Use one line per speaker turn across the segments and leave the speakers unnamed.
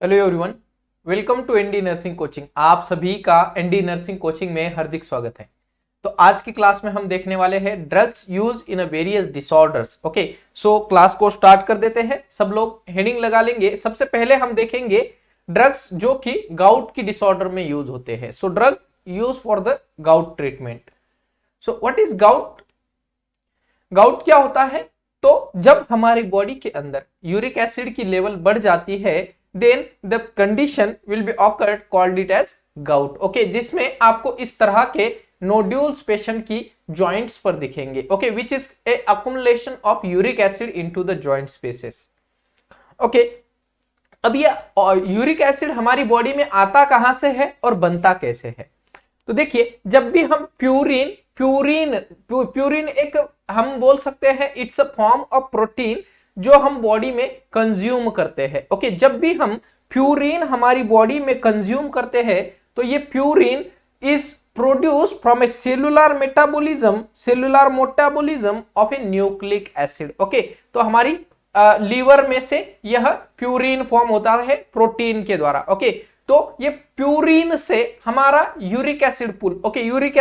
Hello everyone, welcome to ND nursing coaching. आप सभी का एनडी नर्सिंग कोचिंग में हार्दिक स्वागत है। तो आज की क्लास में हम देखने वाले हैं drugs use in a various disorders. Okay, so class को स्टार्ट कर देते हैं। सब लोग हेडिंग लगा लेंगे। सबसे पहले हम देखेंगे ड्रग्स जो कि गाउट की डिसऑर्डर में यूज होते हैं। So drug use for the gout treatment. So what is gout? Gout क्या होता है? तो जब हमारी बॉडी के अंदर यूरिक एसिड की लेवल बढ़ जाती है, then the condition will be occurred called it as gout. Okay, जिसमें आपको इस तरह के नोड्यूल्स पेशेंट की जॉइंट्स पर दिखेंगे। Okay, which is A accumulation of uric acid into the joint spaces. Okay, अब ये यूरिक एसिड हमारी बॉडी में आता कहां से है और बनता कैसे है? तो देखिए, जब भी हम प्यूरिन एक हम बोल सकते हैं it's a form of protein जो हम बॉडी में कंज्यूम करते हैं। ओके, जब भी हम प्यूरिन हमारी बॉडी में कंज्यूम करते हैं तो ये purine is produce from A cellular metabolism of A nucleic acid. Okay, तो हमारी लीवर में से यह प्यूरिन फॉर्म होता है प्रोटीन के द्वारा। ओके, तो ये प्यूरिन से हमारा यूरिक एसिड पुल, ओके, यूरिक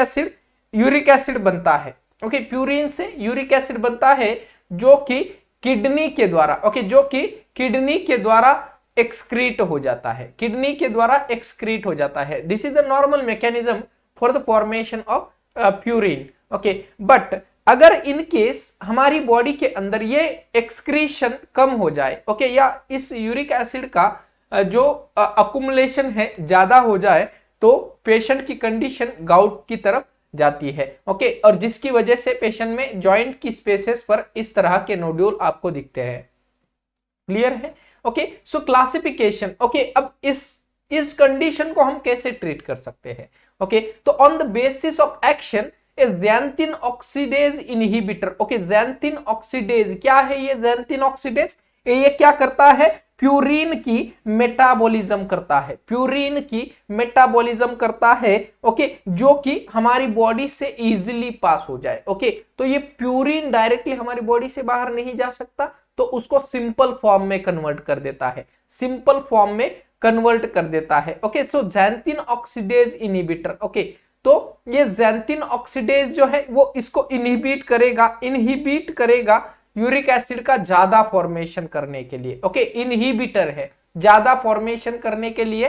एसिड बनता है। ओके, प्यूरिन से यूरिक एसिड बनता है जो कि किडनी के द्वारा, ओके, जो कि किडनी के द्वारा एक्सक्रीट हो जाता है, किडनी के द्वारा एक्सक्रीट हो जाता है। This is a normal mechanism for the formation of purine. Okay, but अगर इन केस हमारी बॉडी के अंदर ये एक्सक्रीशन कम हो जाए, ओके, या इस यूरिक एसिड का जो अकुमुलेशन है ज्यादा हो जाए, तो पेशेंट की कंडीशन गाउट की तरफ जाती है। ओके, और जिसकी वजह से पेशेंट में जॉइंट की स्पेसेस पर इस तरह के नोड्यूल आपको दिखते हैं। क्लियर है? ओके, सो क्लासिफिकेशन। ओके, अब इस कंडीशन को हम कैसे ट्रीट कर सकते हैं? ओके, तो on the basis of action A xanthine oxidase inhibitor. Okay, xanthine oxidase क्या है? ये ज़ैंथिन ऑक्सीडेज ये क्या करता है? प्यूरिन की मेटाबॉलिज्म करता है, प्यूरिन की मेटाबॉलिज्म करता है। ओके, जो कि हमारी बॉडी से इजीली पास हो जाए। ओके, तो ये प्यूरिन डायरेक्टली हमारी बॉडी से बाहर नहीं जा सकता, तो उसको सिंपल फॉर्म में कन्वर्ट कर देता है, सिंपल फॉर्म में कन्वर्ट कर देता है। ओके, सो ज़ैंथिन ऑक्सीडेज इनहिबिटर। ओके, तो ये ज़ैंथिन ऑक्सीडेज जो है वो इसको इनहिबिट करेगा यूरिक एसिड का ज्यादा फॉर्मेशन करने के लिए। ओके, इनहिबिटर है, ज्यादा फॉर्मेशन करने के लिए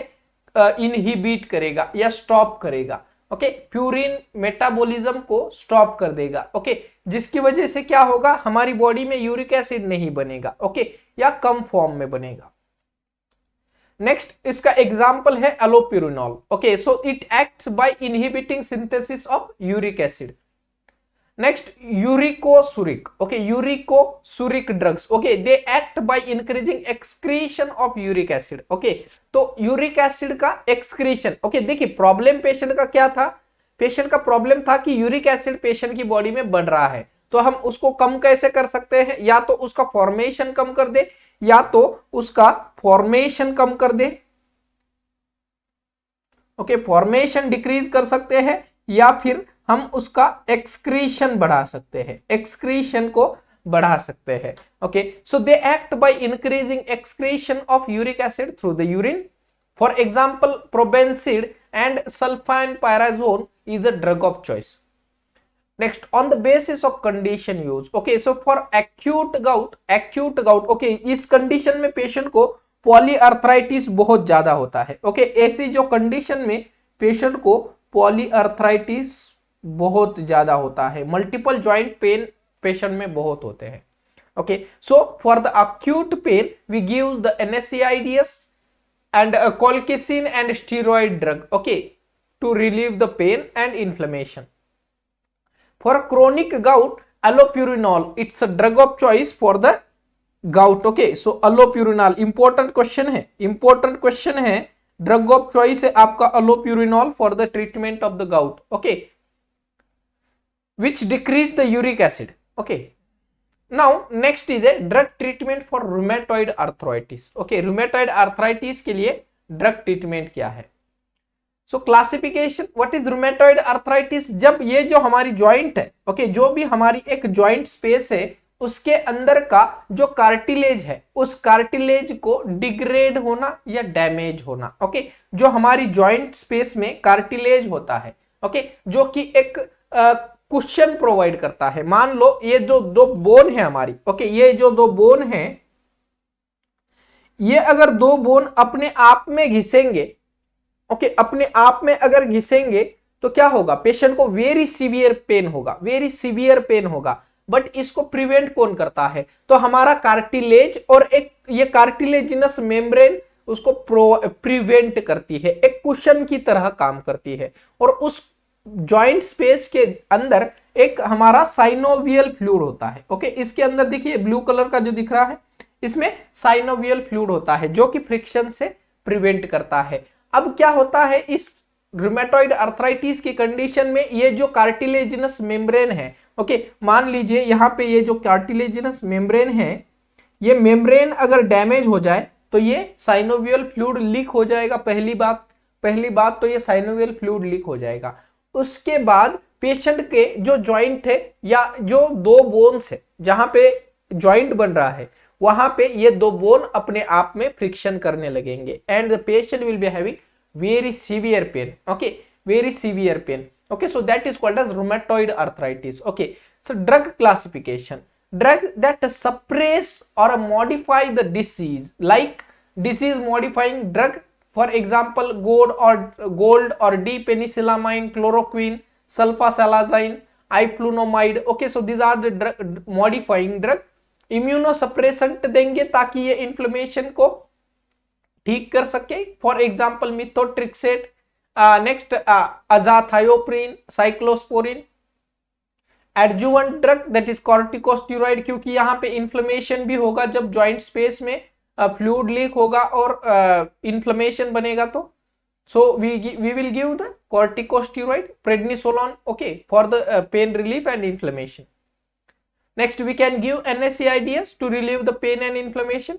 इनहिबिट करेगा या स्टॉप करेगा। ओके, प्यूरिन मेटाबॉलिज्म को स्टॉप कर देगा। ओके, जिसकी वजह से क्या होगा? हमारी बॉडी में यूरिक एसिड नहीं बनेगा। ओके, या कम फॉर्म में बनेगा। नेक्स्ट इसका एग्जांपल है allopurinol. Okay, so it acts by inhibiting synthesis of uric acid. Next uricosuric. Okay, uricosuric drugs. Okay, they act by increasing excretion of uric acid. Okay, तो uric acid का excretion. Okay, देखिए problem patient का क्या था? Patient का problem था कि uric acid patient की बॉडी में बढ़ रहा है, तो हम उसको कम कैसे कर सकते हैं? या तो उसका फॉर्मेशन कम कर दे, ओके, फॉर्मेशन डिक्रीज कर सकते हैं, या फिर हम उसका एक्सक्रीशन बढ़ा सकते हैं, एक्सक्रीशन को बढ़ा सकते हैं। Okay, so they act by increasing excretion of uric acid through the urine. For example, probenecid and sulfinpyrazone is a drug of choice. Next, on the basis of condition use. Okay, so for acute gout, okay, इस condition में patient को polyarthritis बहुत ज्यादा होता है। Okay, ऐसी जो condition में पेशेंट को पॉलीआर्थराइटिस बहुत ज्यादा होता है, मल्टीपल जॉइंट पेन पेशेंट में बहुत होते हैं। Okay, so for the acute pain we give the NSAIDs and colchicine and steroid drug, okay, to relieve the pain and inflammation. For chronic gout, allopurinol, it's a drug of choice for the gout. Okay, so allopurinol important question है, drug of choice है आपका allopurinol for the treatment of the gout. Okay, which decrease the uric acid. Okay, now next is a drug treatment for rheumatoid arthritis. Okay, rheumatoid arthritis के लिए drug treatment क्या है? सो classification, what is rheumatoid arthritis? जब ये जो हमारी joint है, okay, जो भी हमारी एक ज्वाइंट स्पेस है उसके अंदर का जो कार्टिलेज है उस कार्टिलेज को डिग्रेड होना या डैमेज होना। ओके, जो हमारी जॉइंट स्पेस में कार्टिलेज होता है, ओके, जो कि एक कुशन प्रोवाइड करता है। मान लो ये जो दो बोन है हमारी, ओके, ये जो दो बोन है, ये अगर दो बोन अपने आप में घिसेंगे, ओके, अपने आप में अगर घिसेंगे तो क्या होगा, पेशेंट को वेरी सीवियर पेन होगा, वेरी सीवियर पेन होगा। बट इसको प्रिवेंट कौन करता है, तो हमारा कार्टिलेज और एक ये कार्टिलेजिनस मेम्ब्रेन उसको प्रिवेंट करती है, एक कुशन की तरह काम करती है। और उस जॉइंट स्पेस के अंदर एक हमारा साइनोवियल फ्लूइड होता है। ओके, इसके अंदर देखिए ब्लू कलर का जो दिख रहा है, इसमें साइनोवियल फ्लूइड होता है जो कि फ्रिक्शन से प्रिवेंट करता है। अब क्या होता है इस रूमेटॉइड अर्थराइटिस की कंडीशन में, ये जो कार्टिलेजिनस मेम्ब्रेन है, ओके, मान लीजिए यहाँ पे ये जो कार्टिलेजिनस मेम्ब्रेन है, ये मेम्ब्रेन अगर डैमेज हो जाए तो ये साइनोवियल फ्लूइड लीक हो जाएगा। पहली बात तो ये साइनोवियल फ्लूइड लीक हो जाएगा। उसके बाद पेशेंट के जो जॉइंट है या जो दो बोन्स है जहां पे जॉइंट बन रहा है, वहां पे ये दो बोन अपने आप में फ्रिक्शन करने लगेंगे and the patient will be having very severe pain. Okay, very severe pain. Okay, so that is called as rheumatoid arthritis. Okay, so drug classification, drug that suppress or modify the disease, like disease modifying drug, for example gold or d-penicillamine, chloroquine, sulfasalazine, iflunomide. Okay, so these are the drug modifying drug. immunosuppressant देंगे ताकि ये inflammation को ठीक कर सके, for example methotrexate, next azathioprine, cyclosporine. Adjuvant drug that is corticosteroid, क्योंकि यहाँ पे इन्फ्लेमेशन भी होगा जब जॉइंट स्पेस में फ्लूइड लीक होगा और इन्फ्लेमेशन बनेगा तो so we will give the corticosteroid, prednisolone, okay, for the pain relief and inflammation. Next we can give NSAIDs to relieve the pain and inflammation.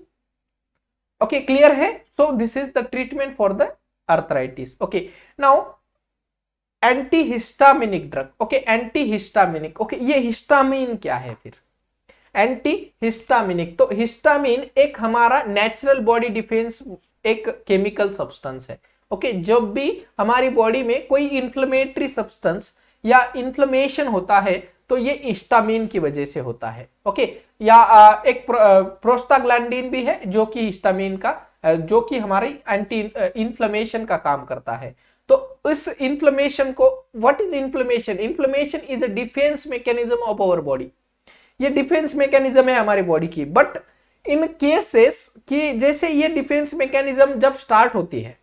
Okay, clear है? So this is the treatment for the arthritis. Okay, now antihistaminic drug. Okay, antihistaminic. Okay, ये histamine क्या है फिर? Antihistaminic, तो histamine एक हमारा natural body defence एक chemical substance है। ओके, जब भी हमारी बॉडी में कोई इन्फ्लेमेटरी सब्सटेंस या इन्फ्लेमेशन होता है तो ये हिस्टामिन की वजह से होता है। ओके, या एक प्रोस्टाग्लैंडिन भी है जो कि हिस्टामिन का जो कि हमारी एंटी इन्फ्लेमेशन का काम करता है। तो इस इन्फ्लेमेशन को, what is inflammation? Inflammation is a defence mechanism of our body. ये डिफेंस मैकेनिज्म है हमारी बॉडी की। बट इन केसेस कि जैसे ये डिफेंस मैकेनिज्म जब स्टार्ट होती है,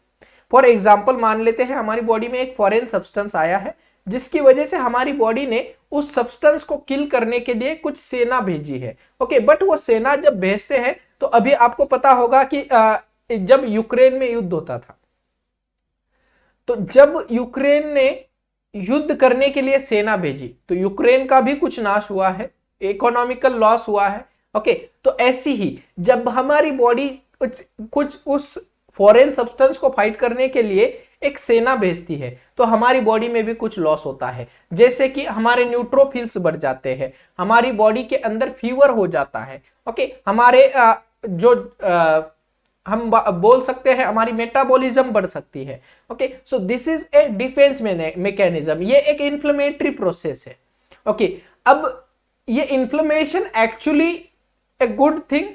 फॉर एग्जाम्पल मान लेते हैं हमारी बॉडी में एक फॉरेन सब्सटेंस आया है जिसकी वजह से हमारी बॉडी ने उस सब्सटेंस को किल करने के लिए कुछ सेना भेजी है। ओके, बट वो सेना जब भेजते हैं तो अभी आपको पता होगा कि जब यूक्रेन में युद्ध होता था, तो जब यूक्रेन ने युद्ध करने के लिए सेना भेजी तो यूक्रेन का भी कुछ नाश हुआ है, इकोनॉमिकल लॉस हुआ है। ओके, तो ऐसी ही जब हमारी बॉडी कुछ उस फॉरेन सब्सटेंस को फाइट करने के लिए एक सेना भेजती है तो हमारी बॉडी में भी कुछ लॉस होता है, जैसे कि हमारे न्यूट्रोफिल्स बढ़ जाते हैं, हमारी बॉडी के अंदर फीवर हो जाता है। ओके, हमारे हम बोल सकते हैं हमारी मेटाबॉलिज्म बढ़ सकती है। Okay, so this is a defence mechanism, ये एक इन्फ्लेमेटरी प्रोसेस है। ओके, अब ये inflammation actually a good thing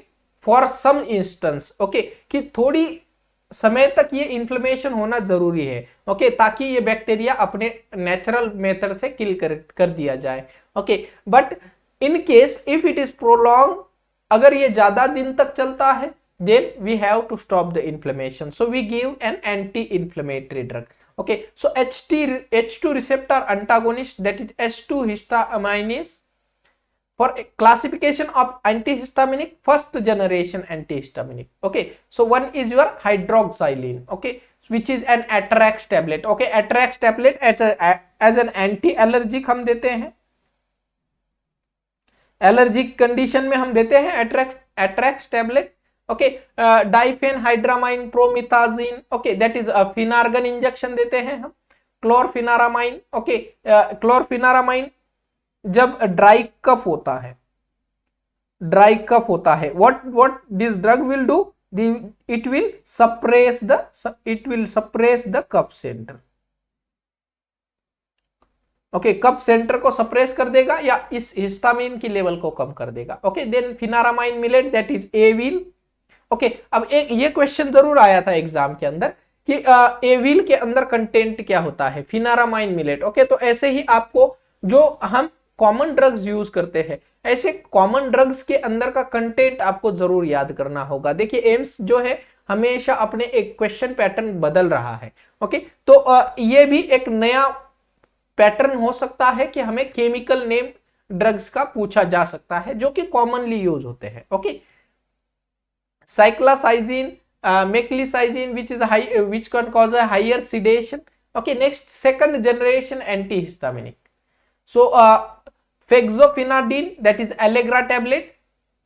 for some instance. Okay, कि थोड़ी समय तक ये इन्फ्लेमेशन होना जरूरी है। ओके, ताकि ये बैक्टीरिया अपने नेचुरल मेथड से किल कर दिया जाए। Okay, but in case if it is prolong, अगर ये ज्यादा दिन तक चलता है, then we have to stop the inflammation, so we give an anti-inflammatory drug. Okay, so H2 receptor antagonist, that is H2 histaminase. For classification of antihistaminic, first generation antihistaminic. Okay, so one is your hydroxyline, okay, which is an Atrax tablet. Okay, Atrax tablet as an anti-allergic हम देते हैं, allergic condition में हम देते हैं Atrax tablet. Okay, diphenhydramine promethazine, okay, that is Phenergan injection देते हैं हम। क्लोरफिनारामाइन, ओके, क्लोरफिनारामाइन जब ड्राई कफ होता है, ड्राई कफ होता है, what this drug will do, it will suppress the cough centre. Okay, cough centre को सप्रेस कर देगा या इस हिस्टामिन की लेवल को कम कर देगा। Okay, then pheniramine maleate that is Avil. Okay, अब एक ये क्वेश्चन जरूर आया था एग्जाम के अंदर कि एविल के अंदर कंटेंट क्या होता है, फिनारामाइन मिलेट। ओके, तो ऐसे ही आपको जो हम कॉमन ड्रग्स यूज करते हैं, ऐसे कॉमन ड्रग्स के अंदर का कंटेंट आपको जरूर याद करना होगा। देखिए एम्स जो है हमेशा अपने एक क्वेश्चन पैटर्न बदल रहा है। ओके, तो ये भी एक नया पैटर्न हो सकता है कि हमें केमिकल नेम ड्रग्स का पूछा जा सकता है जो कि कॉमनली यूज होते हैं। Okay, cyclizine, meclizine which can cause a higher sedation. Okay, next second generation antihistaminic. So fexofenadine, that is Allegra tablet,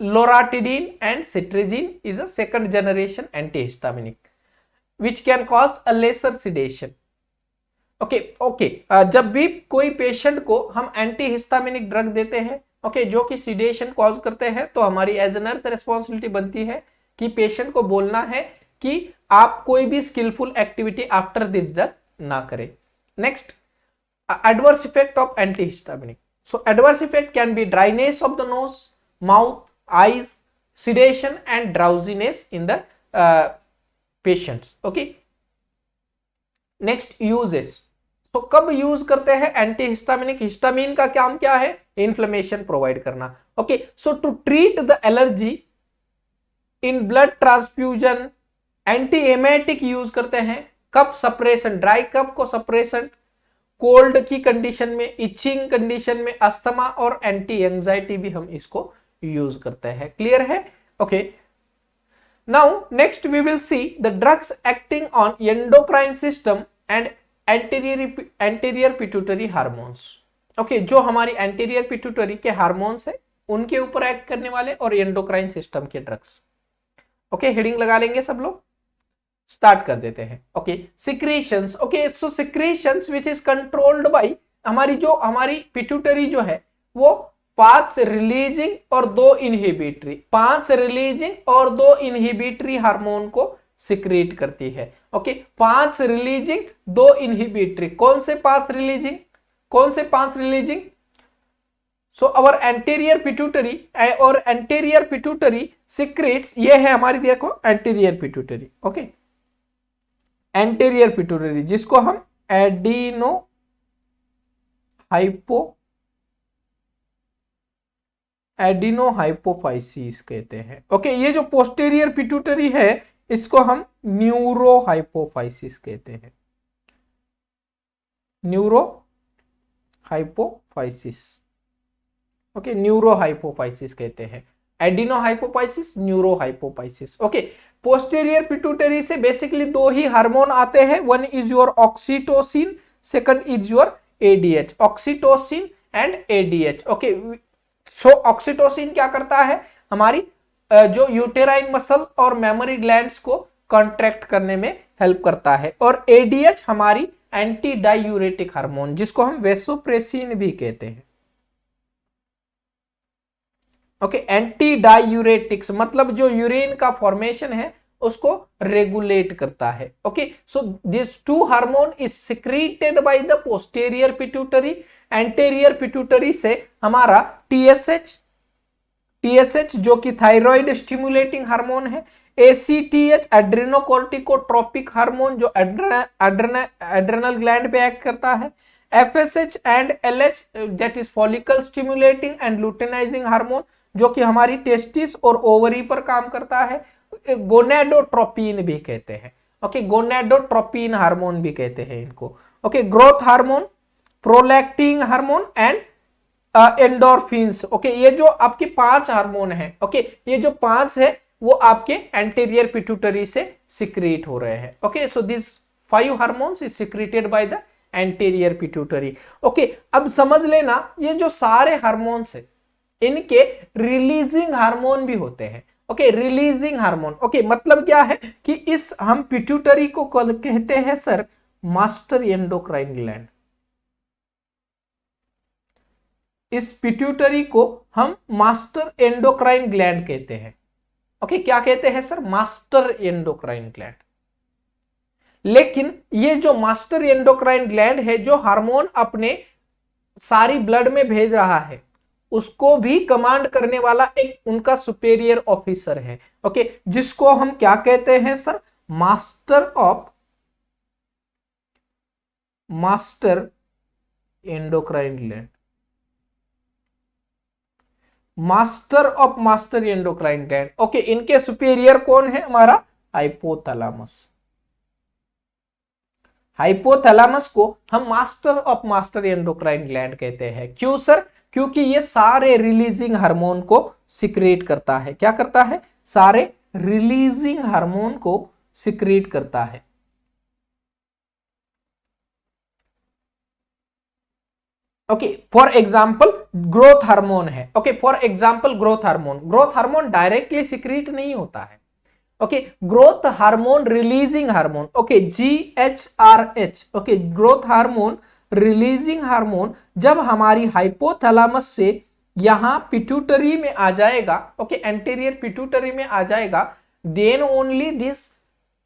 loratadine and cetirizine is a second generation antihistaminic which can cause a lesser sedation. Okay, जब भी कोई patient को हम antihistaminic drug देते हैं, okay, जो कि sedation cause करते हैं, तो हमारी एज ए नर्स रिस्पॉन्सिबिलिटी बनती है कि पेशेंट को बोलना है कि आप कोई भी skilful activity after this drug ना करें। Next, adverse effect of antihistaminic. So adverse effect can be dryness of the nose, mouth, eyes, sedation and drowsiness in the patients. Okay, next uses. तो कब यूज करते हैं antihistaminic? Histamine का काम क्या है? इन्फ्लेमेशन प्रोवाइड करना। Okay, so to treat the allergy in blood transfusion, anti emetic use करते हैं, कफ सप्रेशन, ड्राई कफ को सप्रेशन, कोल्ड की कंडीशन में, इचिंग कंडीशन में, अस्थमा और एंटी एंजाइटी भी हम इसको यूज करते हैं। क्लियर है? Okay, now next we will see the drugs acting on endocrine system and anterior pituitary hormones. Okay, जो हमारी एंटीरियर पिट्यूटरी के हार्मोन्स है उनके ऊपर एक्ट करने वाले और एंडोक्राइन सिस्टम के ड्रग्स। ओके, हेडिंग लगा लेंगे सब लोग, स्टार्ट कर देते हैं। Okay, secretions. Okay, so secretions which is controlled by हमारी पिट्यूटरी जो है वो 5 रिलीजिंग और 2 इनहिबिटरी, 5 रिलीजिंग और 2 इनहिबिटरी हार्मोन को सिक्रीट करती है। Okay, 5 releasing 2 inhibitory. कौन से 5 रिलीजिंग? कौन से 5 रिलीजिंग? सो अवर एंटीरियर पिट्यूटरी और एंटीरियर पिट्यूटरी सिक्रेट्स, ये है हमारी, देखो anterior pituitary. Okay, anterior pituitary जिसको हम एडिनोहाइपोफाइसिस कहते हैं। ओके, ये जो पोस्टीरियर पिट्यूटरी है इसको हम न्यूरोहाइपोफाइसिस कहते हैं। न्यूरोहाइपोफाइसिस, ओके, न्यूरोहाइपोफाइसिस कहते हैं। एडिनोहाइपोफाइसिस, न्यूरोहाइपोफाइसिस। ओके, पोस्टीरियर पिट्यूटरी से बेसिकली 2 ही हार्मोन आते हैं, one is your oxytocin, second is your ADH. Oxytocin and ADH. Okay, so oxytocin क्या करता है? हमारी जो यूटेराइन मसल और मेमोरी ग्लैंड्स को कॉन्ट्रैक्ट करने में हेल्प करता है, और एडीएच हमारी एंटी डायूरेटिक हार्मोन जिसको हम वेसोप्रेसिन भी कहते हैं। ओके, एंटी डायूरेटिक्स मतलब जो यूरिन का फॉर्मेशन है उसको रेगुलेट करता है। Okay, so this 2 hormone is secreted by the posterior pituitary. Anterior pituitary से हमारा टीएसएच जो कि थायराइड स्टिमुलेटिंग हार्मोन है, एसीटीएच एड्रेनोकोर्टिकोट्रोपिक हार्मोन जो एड्रेनल ग्लैंड पे एक्ट करता है, FSH and LH that is follicle stimulating and luteinizing hormone जो कि हमारी टेस्टिस और ओवरी पर काम करता है, गोनेडोट्रोपिन भी कहते हैं। ओके, गोनेडोट्रोपिन हार्मोन भी कहते हैं इनको। Okay, growth hormone, prolactin hormone and endorphins. Okay, ये जो आपके 5 हार्मोन हैं, ओके, ये जो 5 है वो आपके एंटीरियर पिट्यूटरी से सिक्रीट हो रहे हैं। Okay, so this 5 hormones is secreted by the anterior pituitary. Okay, अब समझ लेना ये जो सारे हार्मोन्स है इनके रिलीजिंग हार्मोन भी होते हैं। Okay, releasing hormone. ओके, मतलब क्या है कि इस हम पिट्यूटरी को कहते हैं सर मास्टर एंडोक्राइन ग्लैंड। इस पिट्यूटरी को हम मास्टर एंडोक्राइन ग्लैंड कहते हैं। ओके, क्या कहते हैं सर? Master endocrine gland. लेकिन ये जो मास्टर एंडोक्राइन ग्लैंड है, जो हार्मोन अपने सारी ब्लड में भेज रहा है, उसको भी कमांड करने वाला एक उनका सुपेरियर ऑफिसर है। ओके, जिसको हम क्या कहते हैं sir? Master endocrine gland. Master of master endocrine gland. Okay, इनके सुपेरियर कौन है? हमारा हाइपोथैलेमस। हाइपोथैलेमस को हम master of master endocrine gland कहते हैं। क्यों सर? क्योंकि ये सारे रिलीजिंग हार्मोन को सिक्रेट करता है। क्या करता है? सारे रिलीजिंग हार्मोन को सिक्रेट करता है। Okay, for example growth hormone है। Okay, for example growth hormone directly secrete नहीं होता है। Okay, growth hormone releasing hormone, okay, GHRH। Okay, growth hormone releasing hormone जब हमारी हाइपोथैलेमस से यहां पिट्यूटरी में आ जाएगा, ओके, एंटीरियर पिट्यूटरी में आ जाएगा, then only this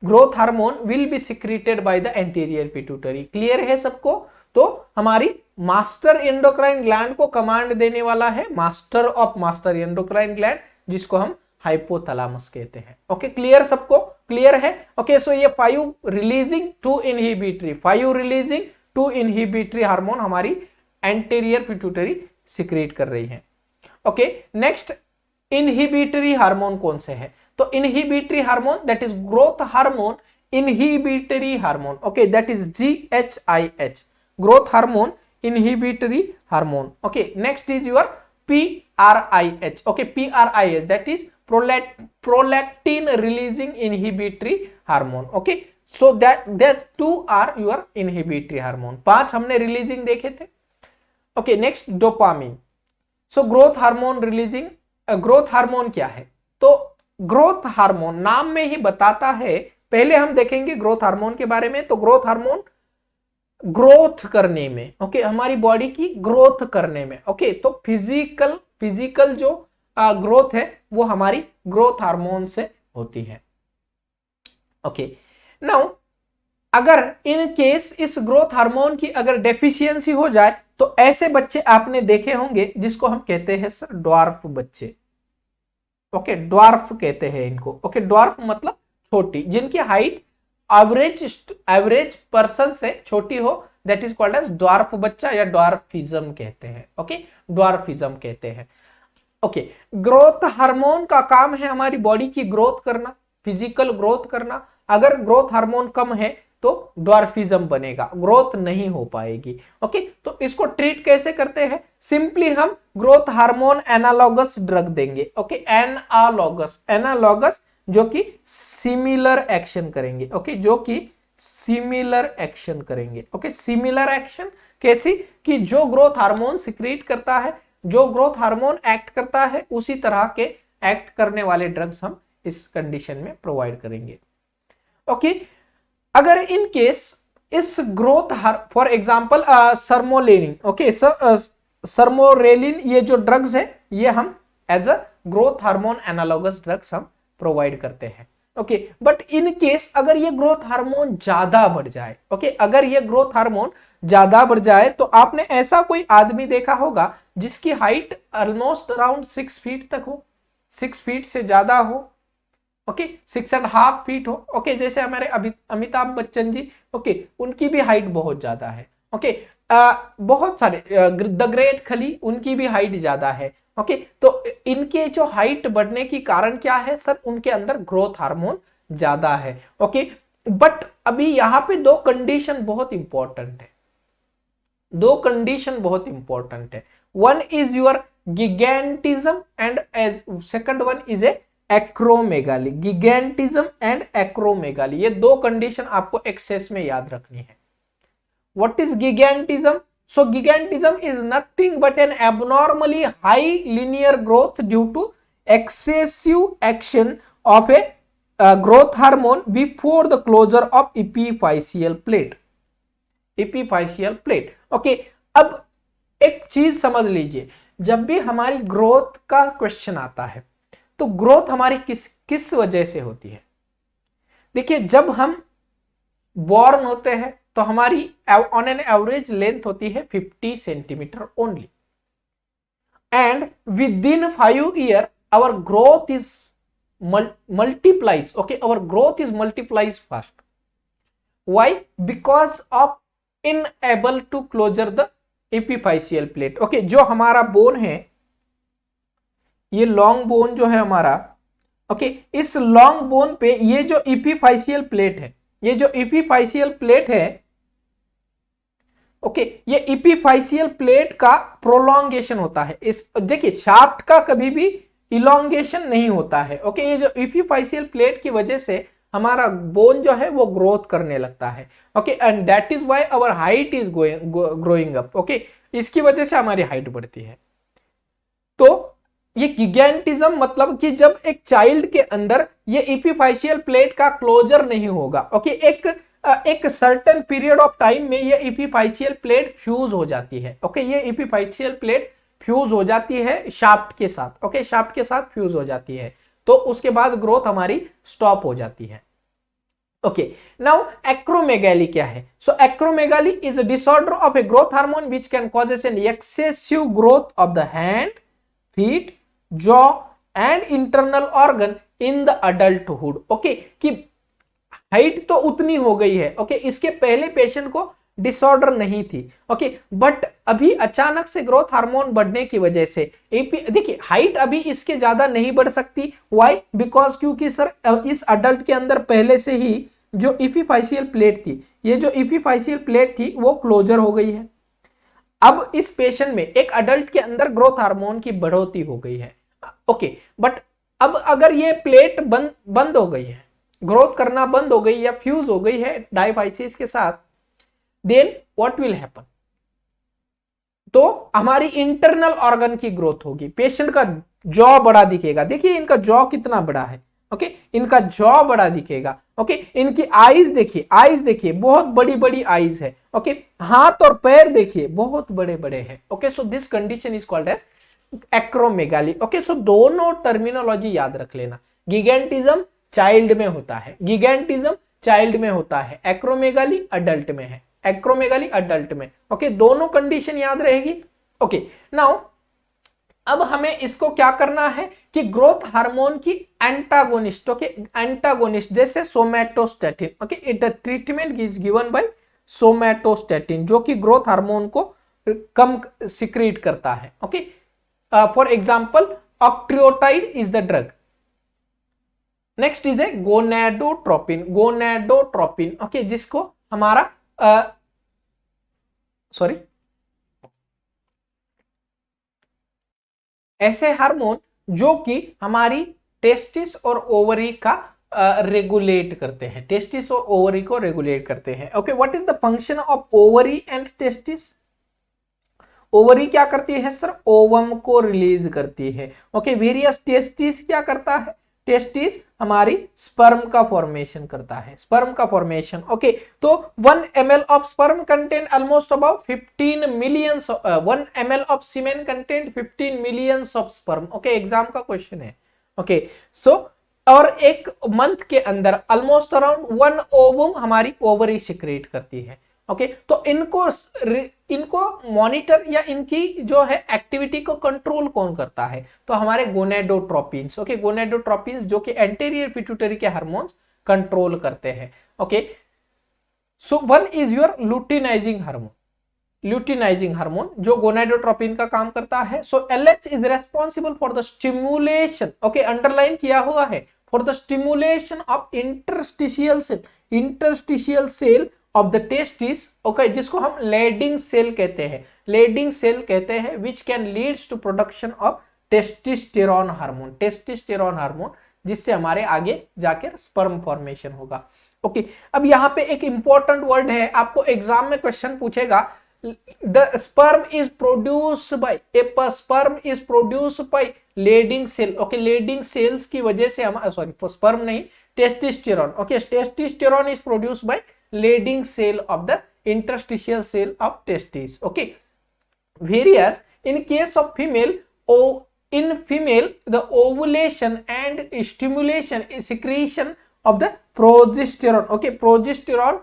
growth hormone will be secreted by the anterior pituitary. Clear है सबको? तो हमारी मास्टर एंडोक्राइन ग्लैंड को कमांड देने वाला है master of master endocrine gland, जिसको हम हाइपोथैलेमस कहते हैं। ओके, क्लियर सबको? क्लियर है? ओके, सो ये 5 रिलीजिंग 2 इनहिबिटरी हार्मोन हमारी एंटीरियर पिट्यूटरी सिक्रेट कर रही है। ओके, नेक्स्ट इनहिबिटरी हार्मोन कौन से है? तो inhibitory hormone that is growth hormone inhibitory hormone. Okay, that is GHIH, growth hormone inhibitory hormone. Okay, next is your PRIH. Okay, PRIH, that is prolactin releasing inhibitory hormone. Okay, so that two are your inhibitory hormone. 5 हमने releasing देखे थे। Okay, next dopamine. So growth hormone releasing, growth hormone क्या है? तो growth hormone नाम में ही बताता है। पहले हम देखेंगे growth hormone के बारे में। तो growth hormone ग्रोथ करने में, ओके, हमारी बॉडी की ग्रोथ करने में, ओके, तो फिजिकल जो ग्रोथ है वो हमारी ग्रोथ हार्मोन से होती है। ओके, नाउ अगर इन केस इस ग्रोथ हार्मोन की अगर डेफिशिएंसी हो जाए तो ऐसे बच्चे आपने देखे होंगे जिसको हम कहते हैं सर ड्वार्फ बच्चे। ओके, ड्वार्फ कहते हैं इनको। ओके, ड्वार्फ मतलब छोटी, जिनकी हाइट एवरेज पर्सन से छोटी हो, that is called as dwarf बच्चा या ड्वार्फिज्म कहते हैं। ओके, ड्वार्फिज्म कहते हैं। ओके, ग्रोथ हार्मोन का काम है हमारी बॉडी की ग्रोथ करना, फिजिकल ग्रोथ करना। अगर ग्रोथ हार्मोन कम है तो ड्वार्फिज्म बनेगा, ग्रोथ नहीं हो पाएगी। ओके, तो इसको ट्रीट कैसे करते हैं? सिंपली हम ग्रोथ हार्मोन एनालॉगस ड्रग देंगे। ओके, एनालॉगस जो कि सिमिलर एक्शन करेंगे। ओके, जो कि सिमिलर एक्शन करेंगे। ओके, सिमिलर एक्शन कैसी? कि जो ग्रोथ हार्मोन सिक्रीट करता है, जो ग्रोथ हार्मोन एक्ट करता है, उसी तरह के एक्ट करने वाले ड्रग्स हम इस कंडीशन में प्रोवाइड करेंगे। ओके, अगर इन केस इस ग्रोथ फॉर एग्जांपल सर्मोलेनिन, ओके, सर्मोरेलिन, ये जो ड्रग्स है ये हम as a growth hormone analogous drugs हम प्रोवाइड करते हैं। ओके, बट इन केस अगर ये ग्रोथ हार्मोन ज्यादा बढ़ जाए, ओके, अगर ये ग्रोथ हार्मोन ज्यादा बढ़ जाए, तो आपने ऐसा कोई आदमी देखा होगा जिसकी हाइट ऑलमोस्ट अराउंड 6 फीट तक हो, 6 फीट से ज्यादा हो, ओके, 6.5 फीट हो। ओके, जैसे हमारे अमिताभ बच्चन जी, ओके, उनकी भी हाइट बहुत ज्यादा है। ओके, बहुत सारे द ग्रेट खली, उनकी भी हाइट ज्यादा है। ओके, तो इनके जो हाइट बढ़ने की कारण क्या है सर? उनके अंदर ग्रोथ हार्मोन ज्यादा है। ओके, बट अभी यहां पे 2 कंडीशन बहुत इंपॉर्टेंट है। 2 कंडीशन बहुत इंपॉर्टेंट है। One is your gigantism and as second one is a acromegaly. Gigantism and acromegaly, ये 2 कंडीशन आपको एक्सेस में याद रखनी है। What is gigantism? So gigantism is nothing but an abnormally high linear growth due to excessive action of a growth hormone before the closure of epiphyseal plate. epiphyseal plate. Okay, अब एक चीज समझ लीजिए, जब भी हमारी ग्रोथ का question आता है तो ग्रोथ हमारी किस किस वजह से होती है। देखिए, जब हम बॉर्न होते हैं तो हमारी ऑन एन एवरेज लेंथ होती है 50 centimetre only, and within 5 year our growth is multiplies. Okay, our growth is multiplies fast. Why? Because of unable to closure the epiphyseal plate. Okay, जो हमारा bone है, ये long bone जो है हमारा, okay, इस लॉन्ग बोन पे ये जो epiphyseal प्लेट है, ये जो epiphyseal प्लेट है, ओके, ये epiphyseal प्लेट का प्रोलॉन्गेशन होता है। इस देखिए, शाफ्ट का कभी भी इलोंगेशन नहीं होता है। ओके, ये जो epiphyseal प्लेट की वजह से हमारा बोन जो है वो ग्रोथ करने लगता है। Okay, and that is why our height is growing up. Okay, इसकी वजह से हमारी हाइट बढ़ती है। तो ये गिगेंटिज्म मतलब कि जब एक चाइल्ड के अंदर ये epiphyseal प्लेट का क्लोजर नहीं होगा, ओके, एक सर्टेन पीरियड ऑफ टाइम में ये epiphyseal प्लेट फ्यूज हो जाती है। ओके, ये epiphyseal प्लेट फ्यूज हो जाती है शाफ्ट के साथ। ओके, शाफ्ट के साथ फ्यूज हो जाती है, तो उसके बाद ग्रोथ हमारी स्टॉप हो जाती है। ओके, नाउ एक्रोमेगाली क्या है? So acromegaly is a disorder of a growth hormone which can causes an excessive growth of the hand, feet, jaw and internal organ in the adulthood. Okay, कि height तो उतनी हो गई है। Okay, इसके पहले पेशेंट को डिसऑर्डर नहीं थी। ओके, बट अभी अचानक से ग्रोथ हार्मोन बढ़ने की वजह से देखिए, हाइट अभी इसके ज्यादा नहीं बढ़ सकती। व्हाई? बिकॉज क्योंकि सर इस अडल्ट के अंदर पहले से ही जो epiphyseal प्लेट थी, ये जो epiphyseal प्लेट थी वो क्लोजर हो गई है। अब इस पेशेंट में, एक अडल्ट के अंदर ग्रोथ हार्मोन की बढ़ोतरी हो गई है। ओके, बट अब अगर ये प्लेट बंद हो गई है, ग्रोथ करना बंद हो गई या फ्यूज हो गई है डायफाइसिस के साथ, देन व्हाट विल हैपन? तो हमारी इंटरनल ऑर्गन की ग्रोथ होगी। पेशेंट का जॉ बड़ा दिखेगा। देखिए, इनका जॉ कितना बड़ा है। ओके, इनका जॉ बड़ा दिखेगा। ओके, इनकी आईज देखिए बहुत बड़ी बड़ी आईज है। ओके, हाथ और पैर देखिए बहुत बड़े बड़े हैं। Okay, so this condition is called as acromegaly. Okay, so दोनों टर्मिनोलॉजी याद रख लेना। गिगेंटिज्म चाइल्ड में होता है, गिगेंटिज्म चाइल्ड में होता है, एक्रोमेगाली अडल्ट में है, एक्रोमेगाली अडल्ट में। ओके, दोनों कंडीशन याद रहेगी। ओके, नाउ अब हमें इसको क्या करना है कि ग्रोथ हार्मोन की एंटागोनिस्ट, ओके, एंटागोनिस्ट जैसे somatostatin. Okay, it the treatment is given by somatostatin, जो कि ग्रोथ हार्मोन को कम सिक्रीट करता है। Okay, for example octreotide is the drug. Next is A gonadotropin, gonadotropin. Okay, जिसको हमारा ऐसे हार्मोन जो कि हमारी टेस्टिस और ओवरी का रेगुलेट करते हैं, टेस्टिस और ओवरी को रेगुलेट करते हैं। Okay, what is the function of ovary and testis? Ovary क्या करती है सर? ओवम को रिलीज करती है। ओके, वेरियस टेस्टिस क्या करता है? टेस्टिस हमारी स्पर्म का फॉर्मेशन करता है, स्पर्म का फॉर्मेशन। ओके, तो 1 ml of sperm contain almost about 15 million, 1 ml of semen contain 15 millions of sperm. Okay, exam का क्वेश्चन है। ओके, सो और एक मंथ के अंदर ऑलमोस्ट अराउंड 1 ओवम हमारी ओवरी सिक्रेट करती है। ओके, तो इनको मॉनिटर या इनकी जो है एक्टिविटी को कंट्रोल कौन करता है? तो हमारे गोनेडोट्रोपिन्स। ओके, गोनेडोट्रोपिन्स जो कि एंटीरियर पिट्यूटरी के हार्मोन्स कंट्रोल करते हैं। Okay, so one is your luteinizing hormone, luteinizing hormone जो गोनेडोट्रोपिन का काम करता है। So LH is responsible for the stimulation, okay, underline किया हुआ है, for the stimulation of interstitial cell, interstitial cell of the testis. Okay, जिसको हम लेडिंग सेल कहते हैं, लेडिंग सेल कहते हैं, which can leads to production of testosterone hormone, testosterone hormone, जिससे हमारे आगे जाकर स्पर्म फॉर्मेशन होगा। ओके, अब यहाँ पे एक इंपॉर्टेंट वर्ड है, आपको एग्जाम में क्वेश्चन पूछेगा, the sperm is produced by sperm is produced by leading cell। Okay, leading cells की वजह से हम sperm नहीं, testosterone। Okay, testosterone is produced by leading cell of the interstitial cell of testis। Okay, whereas in case of female, in female the ovulation and stimulation secretion of the progesterone, okay, progesterone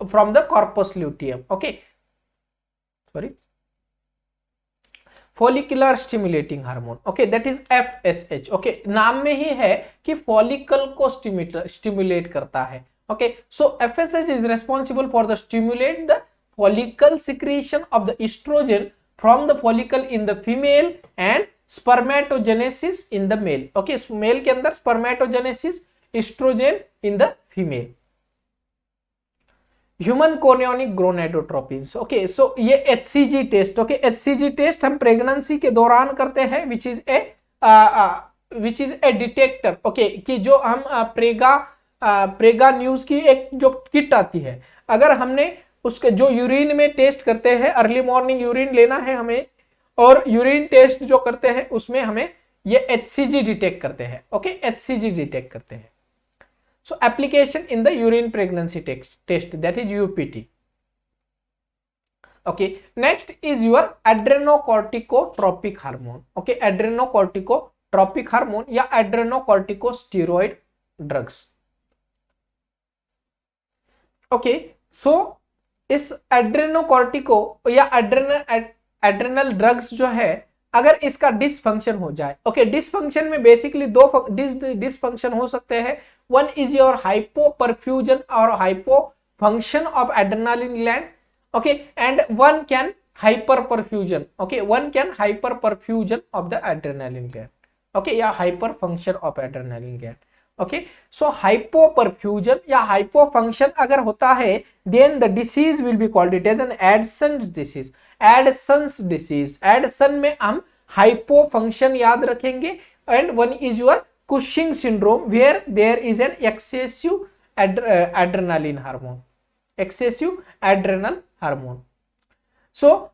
from the corpus luteum, okay, sorry, follicular stimulating hormone, okay, that is FSH, okay, नाम में ही है कि follicle को stimulate करता है, okay, so FSH is responsible for the stimulate the follicle secretion of the estrogen from the follicle in the female and spermatogenesis in the male, okay, male के अंदर spermatogenesis, estrogen in the female. Human chorionic gonadotropins, okay, so ये HCG test, okay, HCG test हम pregnancy के दौरान करते हैं, which is a detector, okay, कि जो हम प्रेगा न्यूज की एक जो किट आती है, अगर हमने उसके जो यूरिन में टेस्ट करते हैं, अर्ली मॉर्निंग यूरिन लेना है हमें, और यूरिन टेस्ट जो करते हैं उसमें हमें ये HCG डिटेक्ट करते हैं, ओके, HCG डिटेक्ट करते हैं। So application in the urine pregnancy test, that is UPT. Okay, next is your adrenocorticotropic hormone, okay, adrenocorticotropic hormone या adrenocorticosteroid drugs, okay, so इस adrenocortico या adrenal drugs जो है, अगर इसका डिसफंक्शन हो जाए, ओके, डिसफंक्शन में बेसिकली दो डिसफंक्शन हो सकते हैं, वन इज योर हाइपोपरफ्यूजन और hypofunction of adrenaline gland, okay, and one can hyperperfusion, okay, one can hyperperfusion of the adrenaline gland, okay, या hyperfunction of adrenaline gland, okay, so hypoperfusion या hypofunction अगर होता है, then the disease will be called it as an Addison's disease, Addison's disease, Addison में हम hypofunction याद रखेंगे, and one is your Cushing syndrome where there is an excessive adrenaline hormone, excessive adrenal hormone. So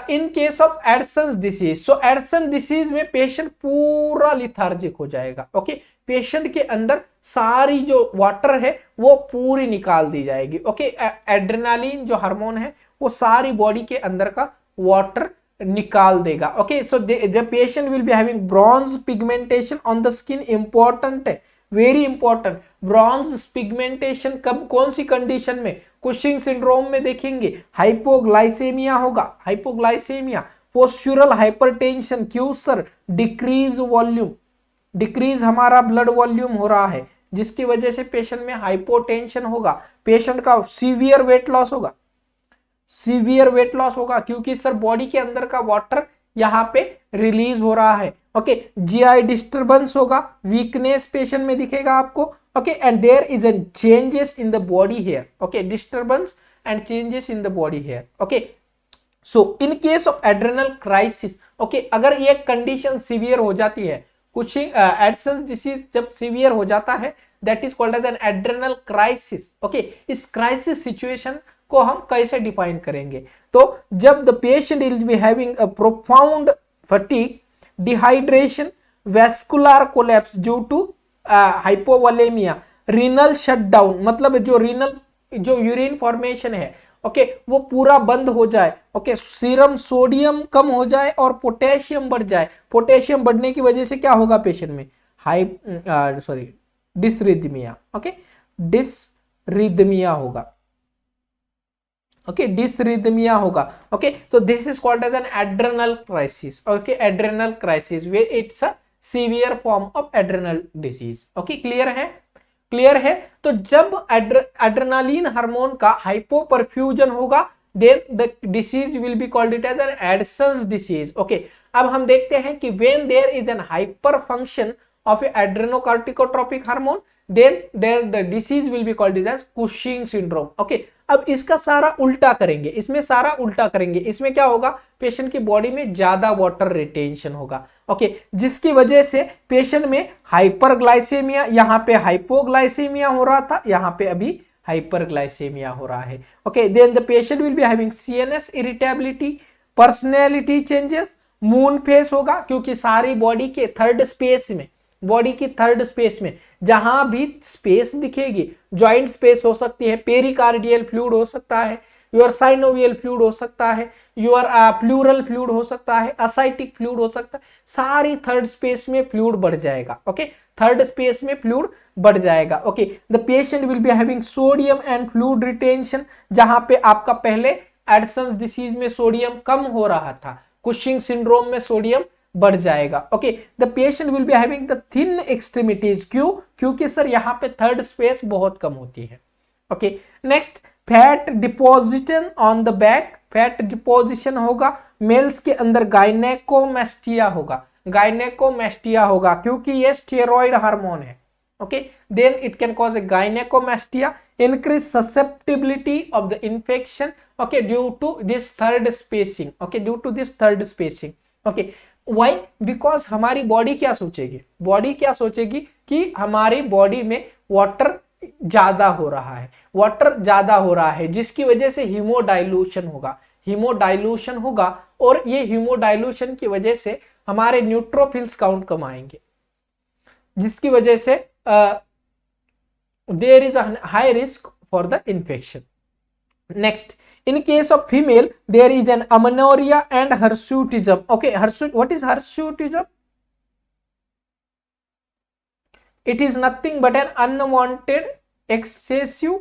in case of Addison's disease, so Addison disease में patient पूरा lethargic हो जाएगा, okay, patient के अंदर सारी जो वाटर है वो पूरी निकाल दी जाएगी, ओके, एड्रेनालिन जो हार्मोन है वो सारी बॉडी के अंदर का वाटर निकाल देगा, okay, so the patient will be having bronze pigmentation on the skin, important है, वेरी इंपॉर्टेंट, ब्रॉन्ज पिगमेंटेशन कब, कौन सी कंडीशन में, कुशिंग सिंड्रोम में देखेंगे, हाइपोग्लाइसेमिया होगा, हाइपोग्लाइसेमिया, पोस्चुरल हाइपरटेंशन, क्यूसर, डिक्रीज वॉल्यूम, डिक्रीज हमारा ब्लड वॉल्यूम हो रहा है, जिसकी वजह से पेशेंट में हाइपोटेंशन होगा, पेशेंट का सीवियर वेट लॉस होगा, सीवियर वेट लॉस होगा, क्योंकि सर बॉडी के अंदर का वाटर यहाँ पे रिलीज हो रहा है, ओके, GI डिस्टर्बेंस होगा, वीकनेस पेशेंट में दिखेगा आपको, okay, and there is an changes in the body hair, okay, disturbance and changes in the body hair, okay, so in case of adrenal crisis, okay, अगर ये condition severe हो जाती है, कुछ एडसन्स डिसीज जब सीवियर हो जाता है, that is called as an adrenal crisis, okay, इस क्राइसिस सिचुएशन को हम कैसे डिफाइन करेंगे, तो जब the patient will be having a profound fatigue, dehydration, vascular collapse due to hypovolaemia, renal shutdown, मतलब जो यूरिन फॉर्मेशन है, ओके, वो पूरा बंद हो जाए, ओके, सीरम सोडियम कम हो जाए और पोटेशियम बढ़ जाए, पोटेशियम बढ़ने की वजह से क्या होगा पेशेंट में, डिसरिथमिया, ओके, डिसरिथमिया होगा, ओके, डिसरिथमिया होगा, okay, so this is called as an adrenal crisis, okay, adrenal crisis where it's a severe form of adrenal disease, okay, clear है, तो जब एड्रेनालिन हार्मोन का हाइपोपरफ्यूजन होगा, then the disease will be called it as an Addison's disease, okay, अब हम देखते हैं कि when there is an hyperfunction of adrenocorticotropic hormone, then the disease will be called it as Cushing syndrome, okay, अब इसका सारा उल्टा करेंगे, इसमें सारा उल्टा करेंगे, इसमें क्या होगा, पेशेंट की बॉडी में ज्यादा वाटर रिटेंशन होगा, ओके, जिसकी वजह से पेशेंट में हाइपरग्लाइसेमिया, यहाँ पे हाइपोग्लाइसेमिया हो रहा था, यहाँ पे अभी हाइपरग्लाइसेमिया हो रहा है, okay, then the patient will be having CNS irritability, personality changes, moon face होगा, क्योंकि सारी बॉडी के थर्ड स्पेस में, बॉडी की थर्ड स्पेस में जहां भी स्पेस दिखेगी, जॉइंट स्पेस हो सकती है, पेरिकार्डियल फ्लूइड हो सकता है, योर साइनोवियल फ्लूइड हो सकता है, योर प्लूरल फ्लूइड हो सकता है, असाइटिक फ्लूइड हो सकता है, सारी थर्ड स्पेस में फ्लूइड बढ़ जाएगा। ओके, थर्ड स्पेस में फ्लूइड बढ़ जाएगा। Okay, the patient will be having sodium and fluid retention, जहां पे आपका पहले एडसन्स डिसीज में सोडियम कम हो रहा था, कुशिंग सिंड्रोम में सोडियम बढ़ जाएगा। Okay, the patient will be having the thin extremities, क्यों? क्योंकि सर यहाँ पे थर्ड स्पेस बहुत कम होती है। Okay, next, fat deposition on the back, fat deposition होगा, मेल्स के अंदर गायनेकोमेस्टिया होगा, गायनेकोमेस्टिया होगा क्योंकि ये स्टेरॉइड हार्मोन है। Okay, then it can cause a gynaecomastia, increase susceptibility of the infection, okay, due to this third spacing, okay, due to this third spacing. Okay, why? Because हमारी body क्या सोचेगी, body क्या सोचेगी कि हमारी body में water ज्यादा हो रहा है, वाटर ज्यादा हो रहा है, जिसकी वजह से हीमोडाइल्यूशन होगा, हीमोडाइल्यूशन होगा, और ये हीमोडाइल्यूशन की वजह से हमारे न्यूट्रोफिल्स काउंट कम आएंगे, जिसकी वजह से there is a high risk for the infection. Next, in case of female, there is an amenorrhea and hirsutism. Okay, what is hirsutism? It is nothing but an unwanted excessive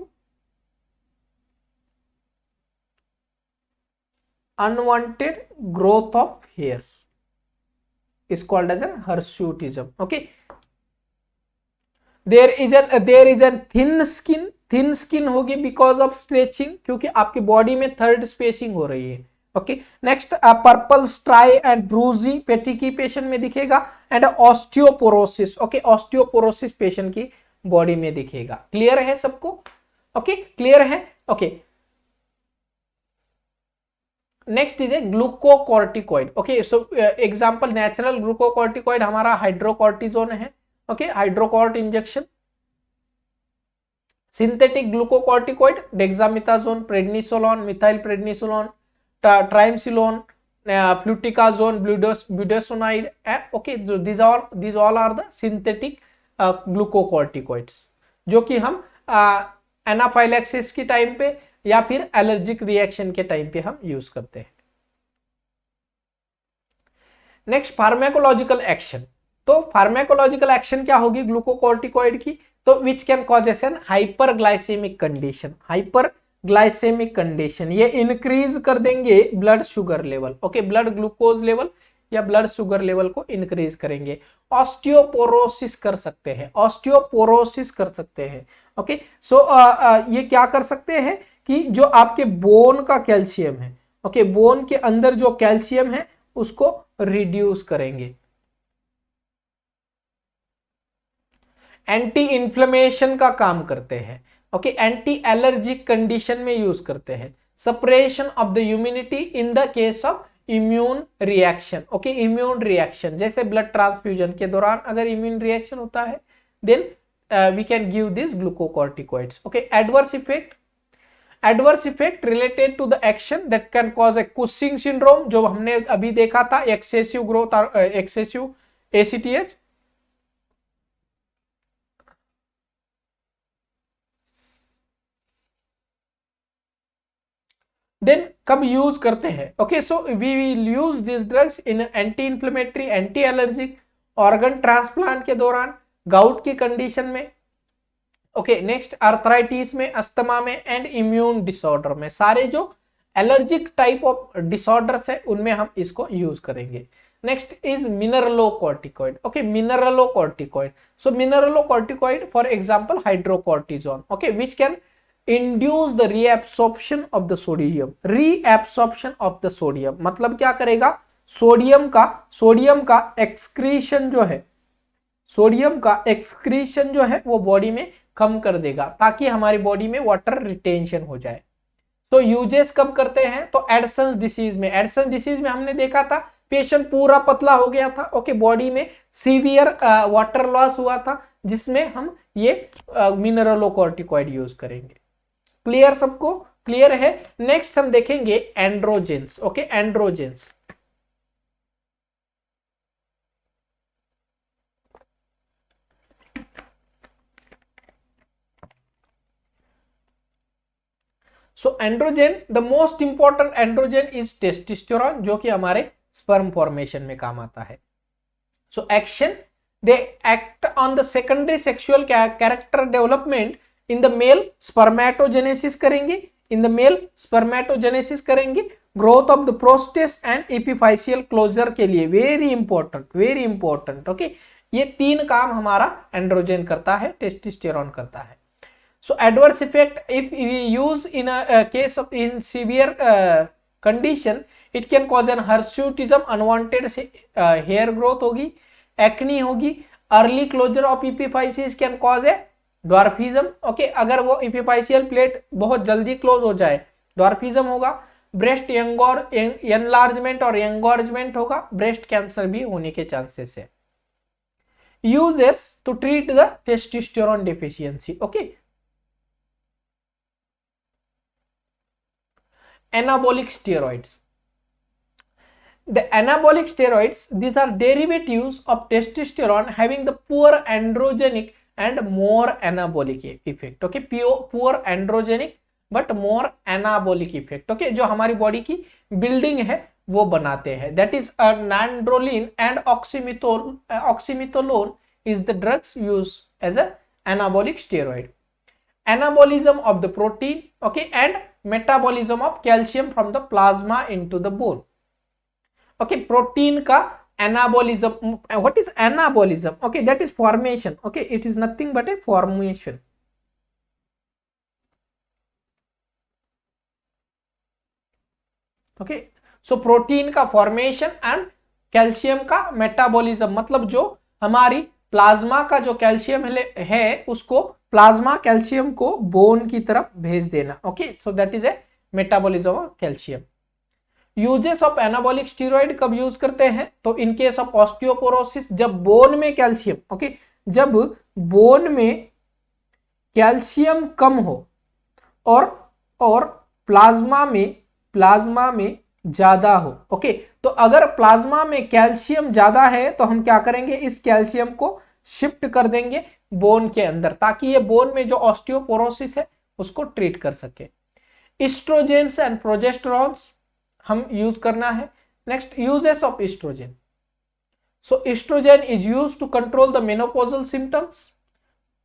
growth of hairs is called as an hirsutism. Okay, there is a thin skin होगी because of stretching, क्योंकि आपकी body में third spacing हो रही है। Okay, next, purple striae and bruise petechiae patient में दिखेगा, and osteoporosis, okay, osteoporosis patient की बॉडी में दिखेगा। क्लियर है सबको? ओके, क्लियर है? Okay, next is a glucocorticoid. Okay, so example natural glucocorticoid हमारा हाइड्रोकॉर्टिजोन है। Okay, hydrocort injection. Synthetic glucocorticoid dexamethasone, prednisolone, methyl prednisolone, triamcinolone, fluticasone, budesonide. Okay, these all are the synthetic glucocorticoids, जो कि हम anaphylaxis के time पे या फिर allergic reaction के टाइम पे हम यूज करते हैं। Next, pharmacological action. तो फार्माकोलॉजिकल एक्शन क्या होगी ग्लूकोकॉर्टिकॉइड की? तो which can cause an hyperglycaemic condition, hyperglycaemic condition, ये इंक्रीज कर देंगे blood sugar level. Okay, blood glucose level या ब्लड शुगर लेवल को इंक्रीज करेंगे। ऑस्टियोपोरोसिस कर सकते हैं, ऑस्टियोपोरोसिस कर सकते हैं। ओके, सो ये क्या कर सकते हैं कि जो आपके बोन का कैल्शियम है, ओके, बोन के अंदर जो कैल्शियम है उसको रिड्यूस करेंगे। एंटी इन्फ्लेमेशन का काम करते हैं। ओके, एंटी एलर्जिक कंडीशन में यूज करते हैं। Suppression of the immunity in the case of immune reaction. Okay, immune reaction जैसे ब्लड ट्रांसफ्यूजन के दौरान अगर इम्यून रिएक्शन होता है then we can give this glucocorticoids. Okay, adverse effect related to the action that can cause a Cushing syndrome, जो हमने अभी देखा था, excessive growth, excessive ACTH. Then कब यूज करते हैं? Okay, so we will use this drugs in anti inflammatory, anti allergic, organ transplant के दौरान, गाउट की कंडीशन में। ओके, नेक्स्ट, आर्थराइटिस में, अस्थमा में, एंड इम्यून डिसऑर्डर में। सारे जो एलर्जिक टाइप ऑफ डिसऑर्डर्स है उनमें हम इसको यूज करेंगे। Next is mineralocorticoid. Okay, mineralocorticoid, so mineralocorticoid for example hydrocortisone, okay, which can induce the reabsorption of the sodium. Reabsorption of the sodium मतलब क्या करेगा? सोडियम का एक्सक्रीशन जो है, सोडियम का एक्सक्रीशन जो है वो बॉडी में कम कर देगा ताकि हमारी बॉडी में वाटर रिटेंशन हो जाए। तो यूजेस कब करते हैं? तो एडसन्स डिसीज में। एडसन्स डिसीज में हमने देखा था पेशेंट पूरा पतला हो गया था। ओके, बॉडी में सीवियर वाटर लॉस हुआ था, जिसमें हम ये मिनरलोकॉर्टिकॉइड यूज करेंगे। क्लियर सबको? क्लियर है? नेक्स्ट हम देखेंगे androgens. Okay, androgens. So androgen, the most important androgen is testosterone, जो कि हमारे स्पर्म फॉर्मेशन में काम आता है. So action, they act on the secondary sexual character development in the male, spermatogenesis करेंगे, इन द मेल स्पर्मेटोजेनेसिस करेंगे, growth of the prostate and एपिफाइशियल closure के लिए. Very important. ओके, ये 3 काम हमारा एंड्रोजन करता है, टेस्टोस्टेरोन करता है. So adverse effect, if we use in a case of in severe condition, it can cause an hirsutism, unwanted hair growth होगी, acne होगी, early closure of epiphysis can cause a dwarfism. Okay, अगर वो epiphyseal plate बहुत जल्दी close हो जाए, dwarfism होगा, breast enlargement और एंगोर्जमेंट होगा, ब्रेस्ट कैंसर भी होने के चांसेस है. Uses to treat the testosterone deficiency. Okay, anabolic steroids. The anabolic steroids, these are derivatives of testosterone having the poor androgenic and more anabolic effect. Okay, poor androgenic but more anabolic effect. Okay, जो हमारी body की building है वो बनाते हैं. That is nandrolone and oxymethylone is the drugs used as a anabolic steroid. Anabolism of the protein, okay, and metabolism of calcium from the plasma into the bone. Okay, protein का anabolism. What is anabolism? Okay, that is formation. Okay, it is nothing but a formation. Okay, so protein का formation and calcium का metabolism, मतलब जो हमारी plasma का जो calcium है उसको प्लाज्मा कैल्शियम को बोन की तरफ भेज देना. Okay, so that is a metabolism of calcium. Uses of anabolic steroid कब यूज करते हैं? तो इन केस ऑफ ऑस्टियोपोरोसिस, जब बोन में कैल्शियम, ओके, जब बोन में कैल्शियम कम हो और प्लाज्मा में ज्यादा हो. ओके, तो अगर प्लाज्मा में कैल्शियम ज्यादा है तो हम क्या करेंगे, इस कैल्शियम को शिफ्ट कर देंगे बोन के अंदर, ताकि ये बोन में जो ऑस्टियोपोरोसिस है उसको ट्रीट कर सके. इस्ट्रोजेंस एंड प्रोजेस्टेरॉन्स हम यूज करना है. Next, uses of oestrogen. So oestrogen is use to control the menopausal symptoms,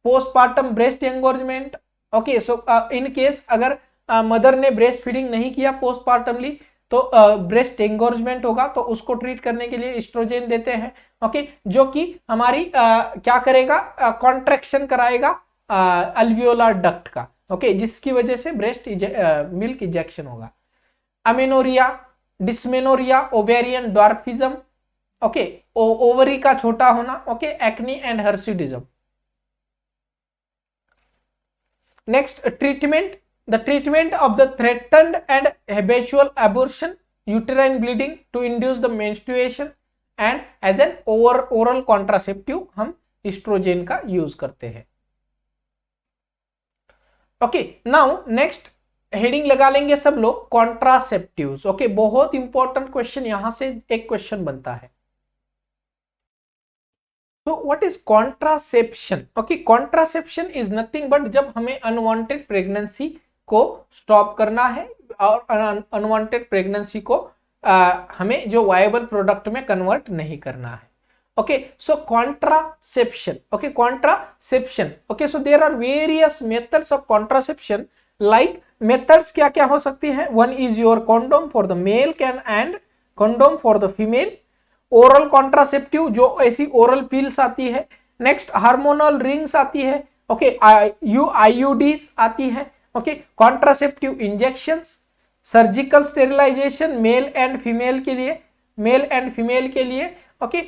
postpartum breast engorgement. Okay, so in case अगर मदर ने ब्रेस्ट फीडिंग नहीं किया पोस्टपार्टमली तो ब्रेस्ट एंगोर्जमेंट होगा, तो उसको ट्रीट करने के लिए इस्ट्रोजन देते हैं. ओके, जो कि हमारी क्या करेगा, कॉन्ट्रैक्शन कराएगा अल्वियोलर डक्ट का. ओके, जिसकी वजह से ब्रेस्ट मिल्क इंजेक्शन होगा. Amenorrhea, dysmenorrhea, ovarian dwarfism. Okay, ovary का छोटा होना. Okay, acne and hirsutism. Next, treatment. The treatment of the threatened and habitual abortion, uterine bleeding to induce the menstruation and as an oral contraceptive हम oestrogen का use करते हैं. Okay, now next heading लगा लेंगे सब लोग, contraceptives. Okay, बहुत important question, यहां से एक क्वेश्चन बनता है. तो what is contraception? Okay, contraception is nothing but जब हमें अनवांटेड प्रेगनेंसी को स्टॉप करना है और अनवांटेड प्रेगनेंसी को हमें जो वायबल प्रोडक्ट में कन्वर्ट नहीं करना है. Okay, so contraception. Okay, contraception. Okay, so there are various methods of contraception. Like methods क्या क्या हो सकती है? One is your condom for the male can and condom for the female. Oral contraceptive, जो ऐसी ओरल पिल्स आती है. Next, hormonal rings आती है. ओके, आईयूडीज आती है. Okay, contraceptive injections, surgical sterilisation male and female के लिए. ओके,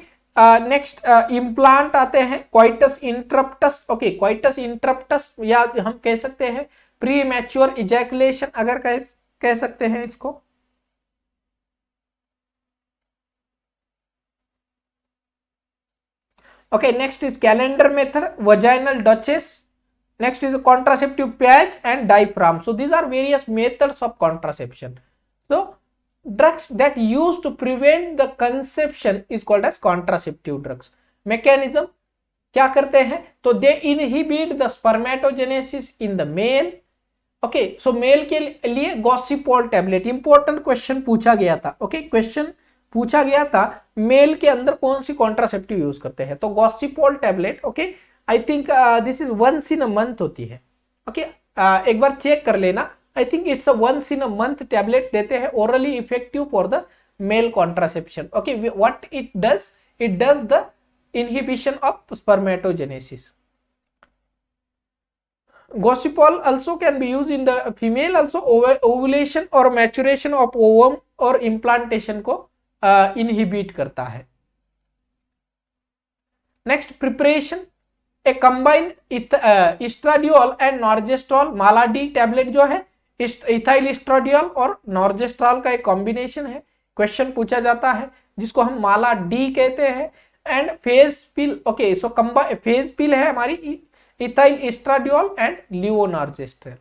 नेक्स्ट इम्प्लांट आते हैं, coitus interruptus. Okay, coitus interruptus या हम कह सकते हैं प्री मैच्योर इजैकुलेशन, अगर कह सकते हैं इसको. Okay, next is calendar method, vaginal duchess. Next is a contraceptive patch and diaphragm. So these are various methods of contraception. So drugs that used to prevent the conception is called as contraceptive drugs. Mechanism क्या करते हैं? तो they inhibit the spermatogenesis in the male. Okay so male के लिए गॉसिपॉल tablet, important question पूछा गया था। Okay question पूछा गया था मेल के अंदर कौन सी कॉन्ट्रासेप्टिव यूज करते हैं, तो gossypol tablet. Okay I think this is once in a month होती है। ओके एक बार चेक कर लेना, I think it's a once in a month tablet देते हैं, orally effective for the male contraception. Okay what it does the inhibition of spermatogenesis. Gossypol also can be used in the female also, ovulation or maturation of ovum और implantation को inhibit करता है। Next preparation, a combined estradiol and norgestrol, Mala D tablet जो है ethyl oestradiol और नॉर्जेस्ट्रॉल का एक combination है, क्वेश्चन पूछा जाता है जिसको हम माला डी कहते हैं। And phase pill, okay so phase pill है हमारी ethyl estradiol and levonorgestrel.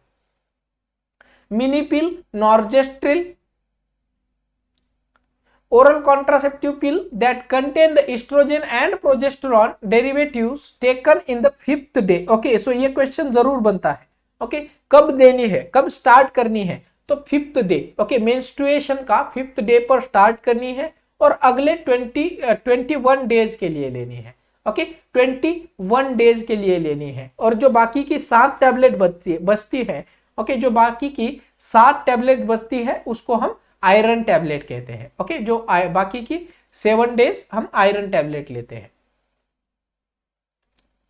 Mini pill norgestrel, oral contraceptive pill that contain the estrogen and progesterone derivatives taken in the 5th day। Okay so ये question जरूर बनता है। Okay कब देनी है, कब स्टार्ट करनी है, तो 5th डे। ओके मेंस्ट्रुएशन का 5th डे पर स्टार्ट करनी है और अगले 21 डेज के लिए लेनी है। ओके 21 डेज के लिए लेनी है। और जो बाकी की 7 टैबलेट बचती है, ओके जो बाकी की 7 टैबलेट बचती है उसको हम आयरन टैबलेट कहते हैं। ओके जो बाकी की 7 डेज हम आयरन टैबलेट लेते हैं।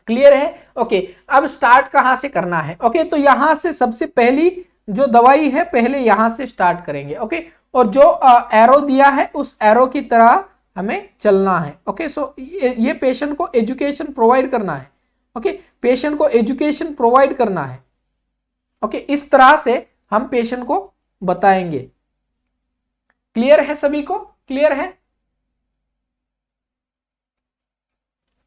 क्लियर है? ओके अब स्टार्ट कहां से करना है? ओके तो यहां से सबसे पहली जो दवाई है पहले यहां से स्टार्ट करेंगे। ओके और जो एरो दिया है उस एरो की तरह हमें चलना है। ओके सो ये पेशेंट को एजुकेशन प्रोवाइड करना है। ओके पेशेंट को एजुकेशन प्रोवाइड करना है। ओके इस तरह से हम पेशेंट को बताएंगे। क्लियर है सभी को? क्लियर है?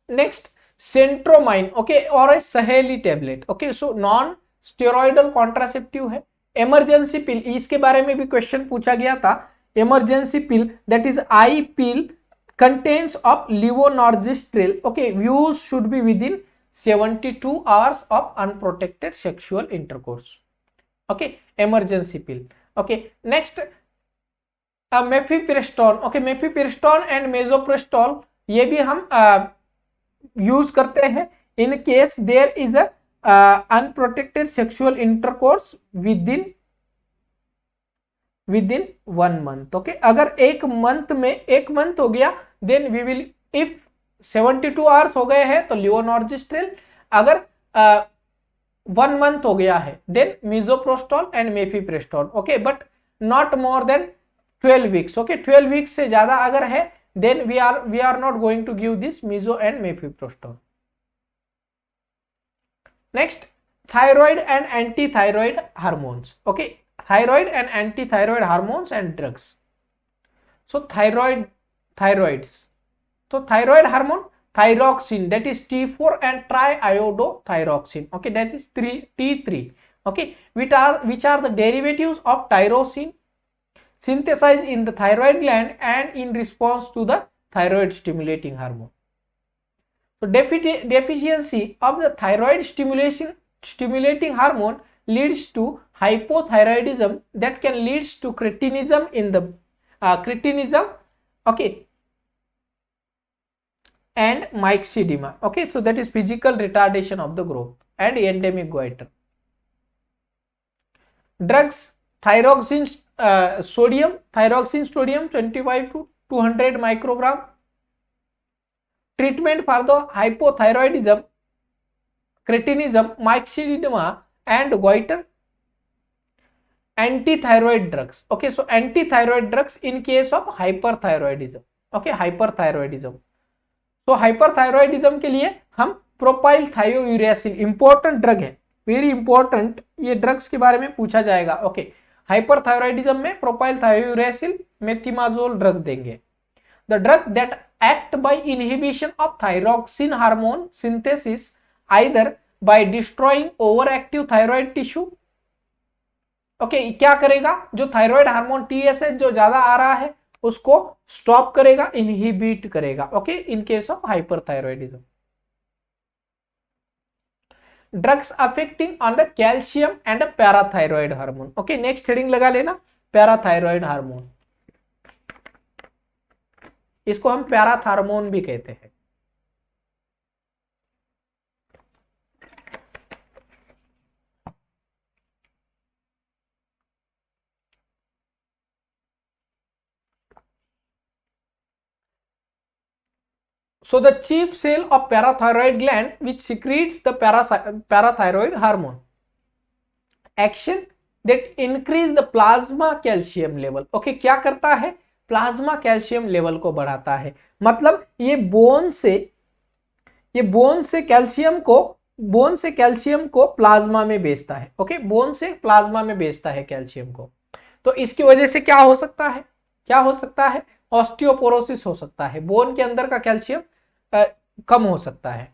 नेक्स्ट सेंट्रोमाइन, ओके और सहेली tablet. Okay so non steroidal contraceptive है। इमरजेंसी पिल, इसके बारे में भी क्वेश्चन पूछा गया था। Emergency pill that is I pill contains of levonorgestrel. Okay use should be within 72 hours of unprotected sexual intercourse. Okay emergency pill. Okay next mifepristone. Okay mifepristone and misoprostol ये भी हम यूज करते हैं in case there is a unprotected sexual intercourse within 1 month. Okay अगर एक month हो गया then we will, if 72 hours हो गए हैं तो लिवोनॉर्जेस्ट्रेल, अगर 1 मंथ हो गया है then misoprostol and mifepristone. Okay but not more than 12 weeks. Okay 12 weeks से ज्यादा अगर है then we are not going to give this miso and mifepristone. Next thyroid and anti thyroid hormones. Okay thyroid and anti-thyroid hormones and drugs. So thyroids. So thyroid hormone thyroxine, that is T4 and triiodothyroxine. Okay, that is T3. Okay, which are the derivatives of tyrosine synthesized in the thyroid gland and in response to the thyroid stimulating hormone. So deficiency of the thyroid stimulating hormone leads to hypothyroidism that can leads to cretinism in the cretinism, okay, and myxedema. Okay, so that is physical retardation of the growth and endemic goiter. Drugs thyroxine sodium 25 to 200 microgram. Treatment for the hypothyroidism, cretinism, myxedema and goiter. Anti-thyroid drugs. Okay, so anti-thyroid drugs in case of hyperthyroidism. Okay, hyperthyroidism. So hyperthyroidism के लिए हम propyl थायोयूरेसिल, important drug है, very important, ये drugs के बारे में पूछा जाएगा। ओके हाइपरथायरॉइडिज्म में प्रोपाइल थायोयूरेसिल मेथिमाजोल ड्रग देंगे। The drug that act by inhibition of thyroxine hormone synthesis either bye destroying overactive thyroid tissue. Okay क्या करेगा, जो थायराइड हार्मोन TSH जो ज्यादा आ रहा है उसको स्टॉप करेगा, इनहिबिट करेगा। Okay in case of hyperthyroidism. Drugs affecting on the calcium and parathyroid hormone. Okay, next heading लगा लेना, पैराथायरॉयड हार्मोन, इसको हम पैराथार्मोन भी कहते हैं। So the chief cell of parathyroid gland which secretes the parathyroid hormone, action that increase the plasma calcium level। Okay, क्या करता है, प्लाज्मा कैल्शियम लेवल को बढ़ाता है। मतलब ये बोन से कैल्शियम को प्लाज्मा में भेजता है। ओके, बोन से प्लाज्मा में भेजता है कैल्शियम को। तो इसकी वजह से क्या हो सकता है, ऑस्टियोपोरोसिस हो सकता है, बोन के अंदर का कैल्शियम कम हो सकता है।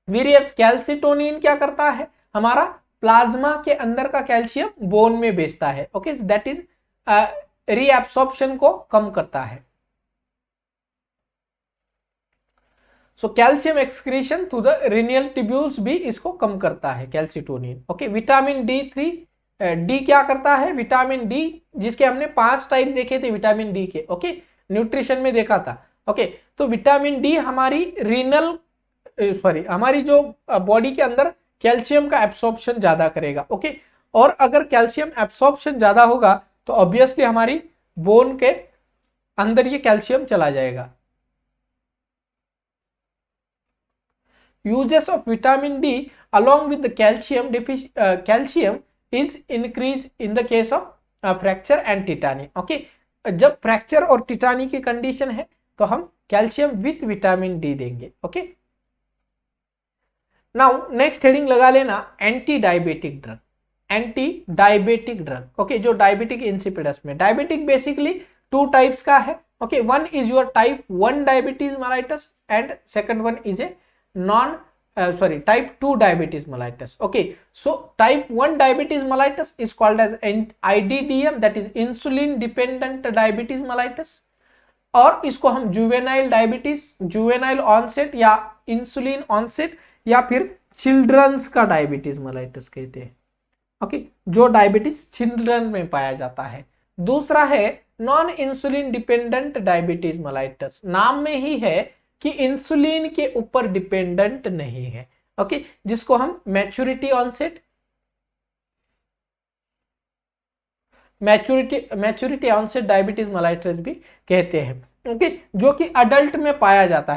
वीरियस कैल्सिटोनिन क्या करता है, हमारा प्लाज्मा के अंदर का कैल्शियम बोन में भेजता है। ओके, दैट इज रीएब्सॉर्प्शन को कम करता है। So calcium excretion through the renal tubules भी इसको कम करता है, calcitonin. Okay, vitamin D3, D क्या करता है, विटामिन डी, जिसके हमने 5 टाइप देखे थे विटामिन डी के। ओके, न्यूट्रिशन में देखा था। ओके, तो विटामिन डी हमारी जो बॉडी के अंदर कैल्शियम का एब्सॉर्प्शन ज्यादा करेगा। ओके, और अगर कैल्शियम एब्सॉर्प्शन ज्यादा होगा तो ऑब्वियसली हमारी बोन के अंदर ये कैल्शियम चला जाएगा। Uses of vitamin D along with the calcium is increased in the case of fracture and tetany। Okay, जब फ्रैक्चर और टिटानी की कंडीशन है तो हम कैल्शियम विथ विटामिन डी देंगे। ओके, नाउ नेक्स्ट हेडिंग लगा लेना, एंटी डायबिटिक ड्रग। ओके, जो डायबिटिक इंसिपिडस में, डायबिटिक बेसिकली 2 टाइप्स का है। Okay, one is your type 1 diabetes mellitus and second one is A type 2 diabetes mellitus। Okay, so type 1 diabetes mellitus is called as IDDM, that is insulin dependent diabetes mellitus, और इसको हम juvenile onset या insulin onset या फिर children's का diabetes mellitus कहते हैं। Okay, जो डायबिटीज चिल्ड्रन में पाया जाता है। दूसरा है non insulin dependent diabetes mellitus, नाम में ही है कि इंसुलिन के ऊपर डिपेंडेंट नहीं है। ओके, जिसको हम मैच्योरिटी ऑनसेट डायबिटीज मेलाइटस भी कहते हैं। ओके, जो कि अडल्ट में पाया जाता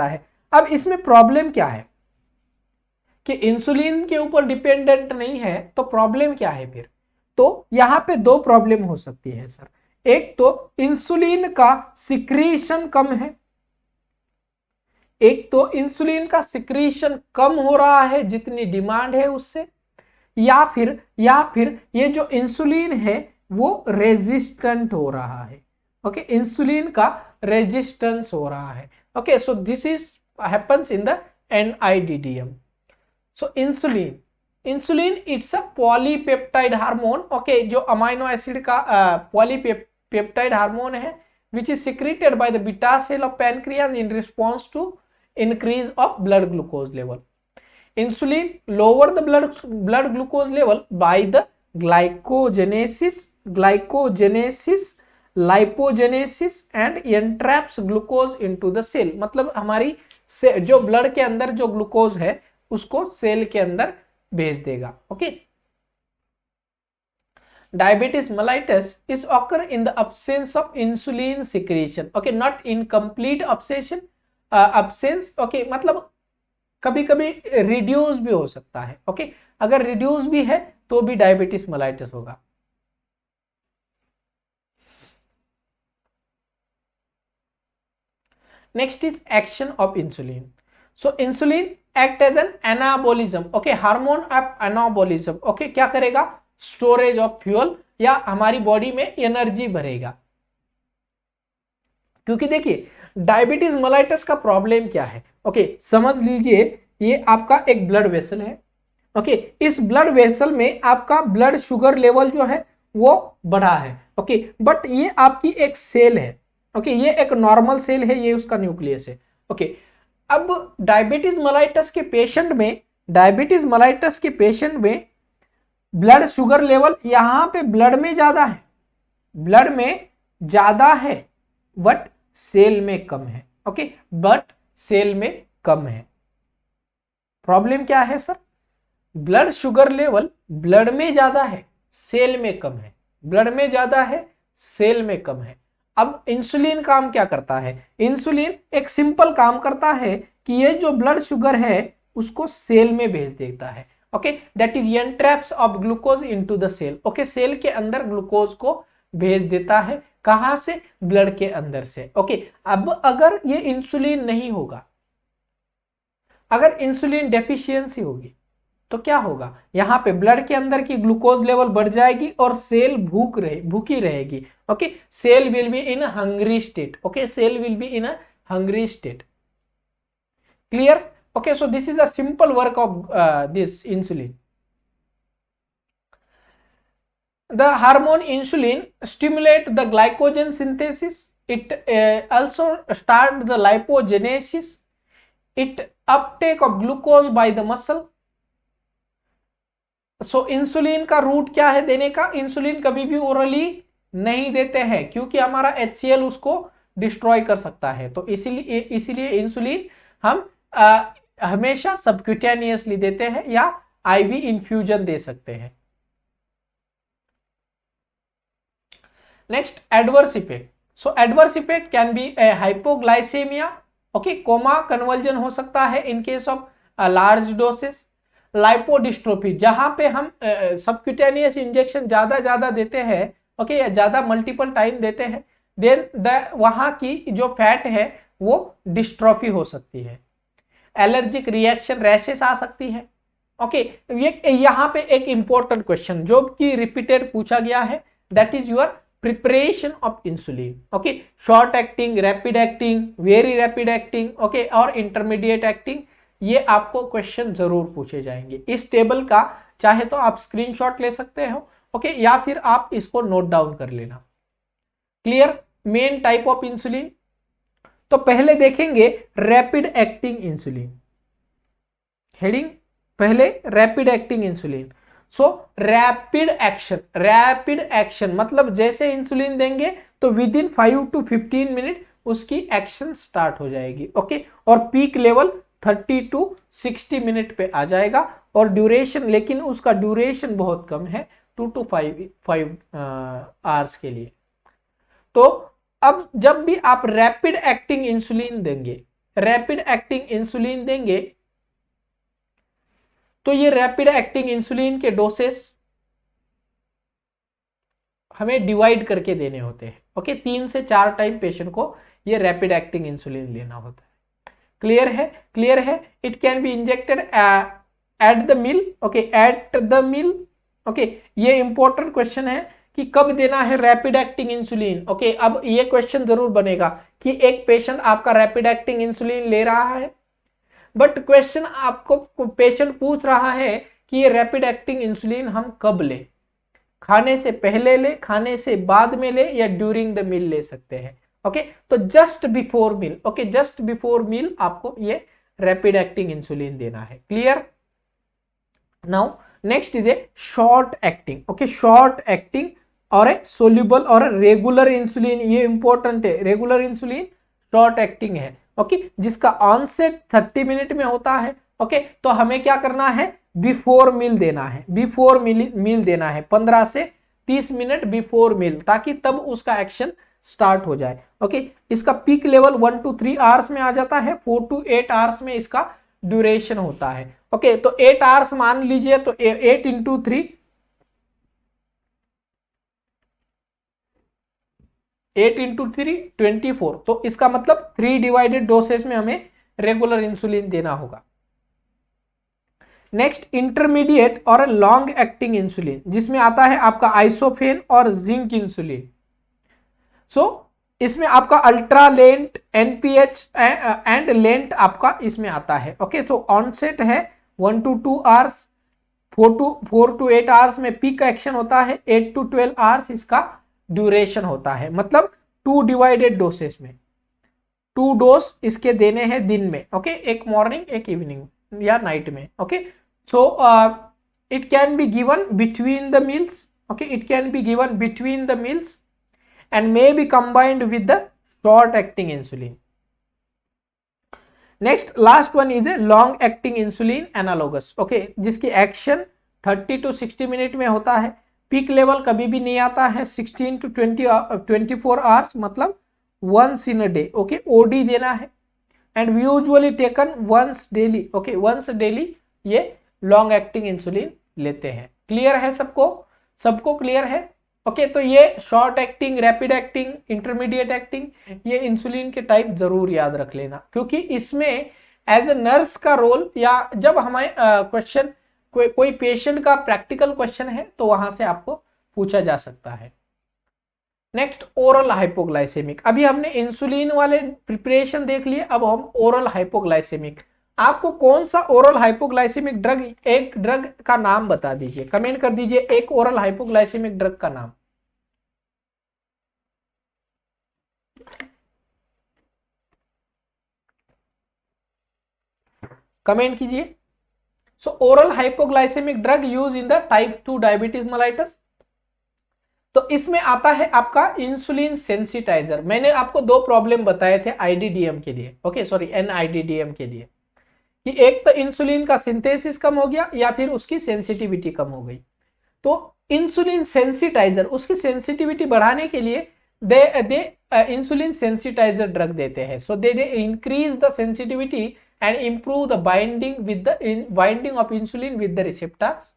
है। अब इसमें प्रॉब्लम क्या है कि इंसुलिन के ऊपर डिपेंडेंट नहीं है, तो प्रॉब्लम क्या है फिर? तो यहां पे 2 प्रॉब्लम हो सकती है सर। एक तो इंसुलिन का सिक्रीशन कम है, इंसुलिन का सिक्रीशन कम हो रहा है जितनी डिमांड है उससे, या फिर ये जो इंसुलिन है वो रेजिस्टेंट हो रहा है। ओके, इंसुलिन का रेजिस्टेंस हो रहा है। Okay, so this is happens in the NIDDM। So insulin it's a polypeptide hormone. Okay, जो अमाइनो एसिड का पॉलीपेप्टाइड हार्मोन है, which is secreted by the beta cell of pancreas in response to increase of blood glucose level। Insulin lower the blood glucose level by the glycogenesis, lipogenesis and entraps glucose into the cell। मतलब हमारी जो blood के अंदर जो glucose है उसको cell के अंदर भेज देगा। Okay, diabetes mellitus is occur in the absence of insulin secretion। okay, not in complete absence। okay, मतलब कभी कभी रिड्यूस भी हो सकता है। okay, अगर रिड्यूस भी है तो भी डायबिटीज मेलाइटस होगा। Next is action of insulin. So insulin act as an anabolism. Okay, hormone of anabolism. Okay, क्या करेगा? स्टोरेज ऑफ फ्यूल या हमारी बॉडी में एनर्जी भरेगा। क्योंकि देखिए डायबिटीज मेलाइटस का प्रॉब्लम क्या है। ओके, समझ लीजिए ये आपका एक ब्लड वेसल है। ओके, इस ब्लड वेसल में आपका ब्लड शुगर लेवल जो है वो बढ़ा है। ओके, बट ये आपकी एक सेल है। ओके, ये एक नॉर्मल सेल है, ये उसका न्यूक्लियस है। ओके, अब डायबिटीज मेलाइटस के पेशेंट में डायबिटीज मेलाइटस के पेशेंट में ब्लड शुगर लेवल यहां पे ब्लड में ज्यादा है, ब्लड में ज्यादा है बट सेल में कम है। ओके, बट सेल में कम है। प्रॉब्लम क्या है sir? Blood sugar level blood में ज्यादा है, सेल में कम है, ब्लड में ज्यादा है, सेल में कम है। अब इंसुलिन काम क्या करता है? इंसुलिन एक सिंपल काम करता है कि ये जो ब्लड शुगर है उसको सेल में भेज देता है। Okay, that is entraps of glucose into the cell. Okay, cell के अंदर ग्लूकोज को भेज देता है। कहां से? ब्लड के अंदर से। ओके, अब अगर ये इंसुलिन नहीं होगा, अगर इंसुलिन डेफिशिएंसी होगी तो क्या होगा? यहां पे ब्लड के अंदर की ग्लूकोज लेवल बढ़ जाएगी और सेल भूखी रहेगी। Okay, cell will be in hungry state. Okay, cell will be in a hungry state. Clear? Okay, so this is a simple work of this insulin. The hormone insulin stimulate the glycogen synthesis. It also start the lipogenesis. It uptake of glucose by the muscle. So insulin का root क्या है देने का? Insulin कभी भी orally नहीं देते हैं क्योंकि हमारा HCl उसको डिस्ट्रॉय कर सकता है। तो इसीलिए इंसुलिन हम हमेशा सबक्यूटेनियसली देते हैं या आईवी इन्फ्यूजन दे सकते हैं। Next, adverse effect. So adverse effect can be hypoglycemia, okay, coma conversion हो सकता है in case of large doses. Lipodystrophy, जहां पे हम सबक्यूटेनियस इंजेक्शन ज्यादा देते हैं, ओके, या ज्यादा मल्टीपल टाइम देते हैं, देन वहां की जो फैट है वो डिस्ट्रोफी हो सकती है। एलर्जिक रिएक्शन, रैशेस आ सकती है। ओके, ये यहाँ पे एक इंपॉर्टेंट क्वेश्चन जो कि रिपीटेड पूछा गया है, that is your preparation of insulin. Okay, short acting, rapid acting, very rapid acting, okay, और इंटरमीडिएट एक्टिंग, ये आपको क्वेश्चन जरूर पूछे जाएंगे। इस टेबल का चाहे तो आप स्क्रीनशॉट ले सकते हो, ओके, या फिर आप इसको नोट डाउन कर लेना। Clear? Main type of insulin तो पहले देखेंगे रैपिड एक्टिंग इंसुलिन। हेडिंग पहले रैपिड एक्टिंग इंसुलिन। सो रैपिड एक्शन मतलब जैसे इंसुलिन देंगे तो विद इन 5 to 15 मिनट उसकी एक्शन स्टार्ट हो जाएगी। ओके, और पीक लेवल 30 to 60 मिनट पे आ जाएगा और ड्यूरेशन, लेकिन उसका ड्यूरेशन बहुत कम है, 2 to 5 आवर्स के लिए। तो अब जब भी आप रैपिड एक्टिंग इंसुलिन देंगे, तो ये रैपिड एक्टिंग इंसुलिन के डोसेस हमें डिवाइड करके देने होते हैं। ओके, 3 से 4 टाइम पेशेंट को ये रैपिड एक्टिंग इंसुलिन लेना होता है। क्लियर है? It can be injected at the meal. Okay, at the meal. Okay, ये इंपॉर्टेंट क्वेश्चन है कि कब देना है रैपिड एक्टिंग इंसुलिन। ओके, अब ये क्वेश्चन जरूर बनेगा कि एक पेशेंट आपका रैपिड एक्टिंग इंसुलिन ले रहा है, बट क्वेश्चन आपको पेशेंट पूछ रहा है कि ये रैपिड एक्टिंग इंसुलिन हम कब ले? खाने से पहले ले, खाने से बाद में ले, या ड्यूरिंग द मील ले सकते हैं। ओके, तो just before meal, okay, just before meal आपको ये रैपिड एक्टिंग इंसुलिन देना है। Clear? Now next is a short acting. Okay, short acting और ए सोल्यूबल और रेगुलर इंसुलिन, ये इंपॉर्टेंट है। रेगुलर इंसुलिन शॉर्ट एक्टिंग है, ओके, जिसका ऑनसेट 30 मिनट में होता है। ओके, तो हमें क्या करना है? बिफोर मील देना है, बिफोर मील देना है, 15 से 30 मिनट बिफोर मील, ताकि तब उसका एक्शन स्टार्ट हो जाए। ओके, इसका पीक लेवल 1 to 3 आवर्स में आ जाता है, 4 to 8 आवर्स में इसका ड्यूरेशन होता है। ओके, तो 8 आवर्स मान लीजिए, तो 8 into 3, 8 into 3 24, तो इसका मतलब 3 डिवाइडेड डोसेस में हमें रेगुलर इंसुलिन देना होगा। नेक्स्ट, इंटरमीडिएट और लॉन्ग एक्टिंग इंसुलिन, जिसमें आता है आपका आइसोफेन और जिंक इंसुलिन। सो इसमें आपका ultra lent, NPH and lent आपका इसमें आता है। ओके, सो ऑनसेट है 1 to 2 आवर्स, 4 to 8 आवर्स में पीक एक्शन होता है, 8 to 12 आवर्स इसका ड्यूरेशन होता है। मतलब 2 डिवाइडेड डोसेस में 2 डोज इसके देने हैं दिन में। ओके, एक मॉर्निंग एक इवनिंग। या नाइट में। Okay, so it can be given between the meals. Okay, it can be given between the meals and may be combined with the short acting insulin. Next, last one is a long acting insulin analogous. Okay, जिसकी action 30 to 60 minute में होता है, peak level कभी भी नहीं आता है, 16 to 24 hours, मतलब once in a day. Okay, OD देना है and usually taken once daily. Okay, once daily ये long acting insulin लेते हैं। क्लियर है सबको? सबको क्लियर है? ओके, तो ये short acting, rapid acting, intermediate acting, ये इंसुलिन के टाइप जरूर याद रख लेना, क्योंकि इसमें एज ए नर्स का रोल, या जब हमारे क्वेश्चन कोई पेशेंट का प्रैक्टिकल क्वेश्चन है तो वहां से आपको पूछा जा सकता है। Next, oral hypoglycaemic. अभी हमने इंसुलिन वाले प्रिपरेशन देख लिए, अब हम ओरल हाइपोग्लाइसेमिक। आपको कौन सा ओरल हाइपोग्लाइसेमिक ड्रग, एक ड्रग का नाम बता दीजिए, कमेंट कर दीजिए एक ओरल हाइपोग्लाइसेमिक ड्रग का नाम। कमेंट कीजिए। So oral hypoglycaemic drug use in the type 2 diabetes mellitus. तो इसमें आता है आपका इंसुलिन सेंसिटाइजर। मैंने आपको दो प्रॉब्लम बताए थे आईडीडीएम के लिए, ओके सॉरी एनआईडीडीएम के लिए, कि एक तो इंसुलिन का सिंथेसिस कम हो गया या फिर उसकी सेंसिटिविटी कम हो गई। तो इंसुलिन सेंसिटाइजर, उसकी सेंसिटिविटी बढ़ाने के लिए दे इंसुलिन सेंसिटाइजर ड्रग देते हैं। So they increase the sensitivity and improve the binding of insulin with the receptors.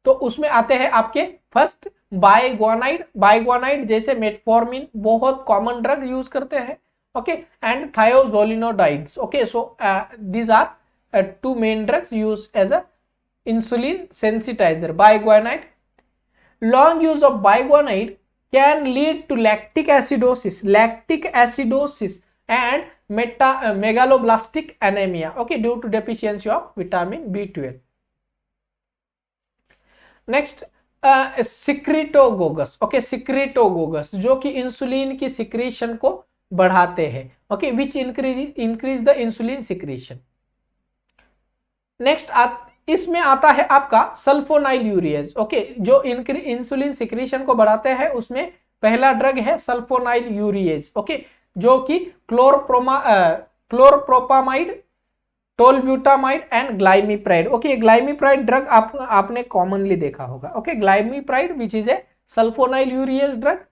तो उसमें आते हैं आपके फर्स्ट बाइग्वानाइड जैसे मेटफॉर्मिन, बहुत कॉमन ड्रग यूज करते हैं, okay, and thiazolidinediones. Okay, so these are two main drugs used as a insulin sensitizer. Biguanide, long use of biguanide can lead to lactic acidosis and megaloblastic anemia, okay, due to deficiency of vitamin B12. Next, secretagogues. Okay, secretagogues जो कि insulin की secretion को बढ़ाते हैं, okay, which increase the insulin secretion. Next इसमें आता है आपका सल्फोनाइल यूरिएज। ओके, जो इंसुलिन सिक्रीशन को बढ़ाते हैं उसमें पहला ड्रग है सल्फोनाइल यूरिएज, ओके, जो कि chlorpropamide, tolbutamide and glimepiride. Okay, glimepiride drug आपने कॉमनली देखा होगा। Okay, glimepiride which is a sulfonylureas drug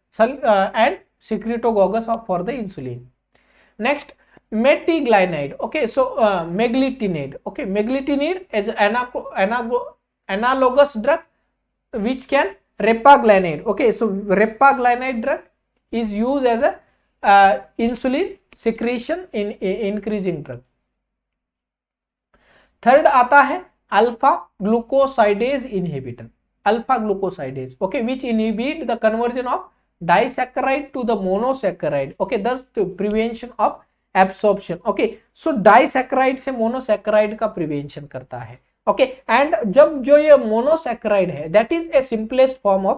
and secretogogus for the insulin. Next, metiglinide. Okay, so meglitinide. Okay, meglitinide is analogous drug which can repaglinide. Okay, so repaglinide drug is used as a insulin secretion in increasing drug. Third आता है alpha glucosidase inhibitor. Alpha glucosidase, okay, which inhibit the conversion of disaccharide to the monosaccharide, okay, thus to prevention of absorption. Okay, so disaccharide से monosaccharide का prevention करता है, okay, and जब जो ये monosaccharide है that is a simplest form of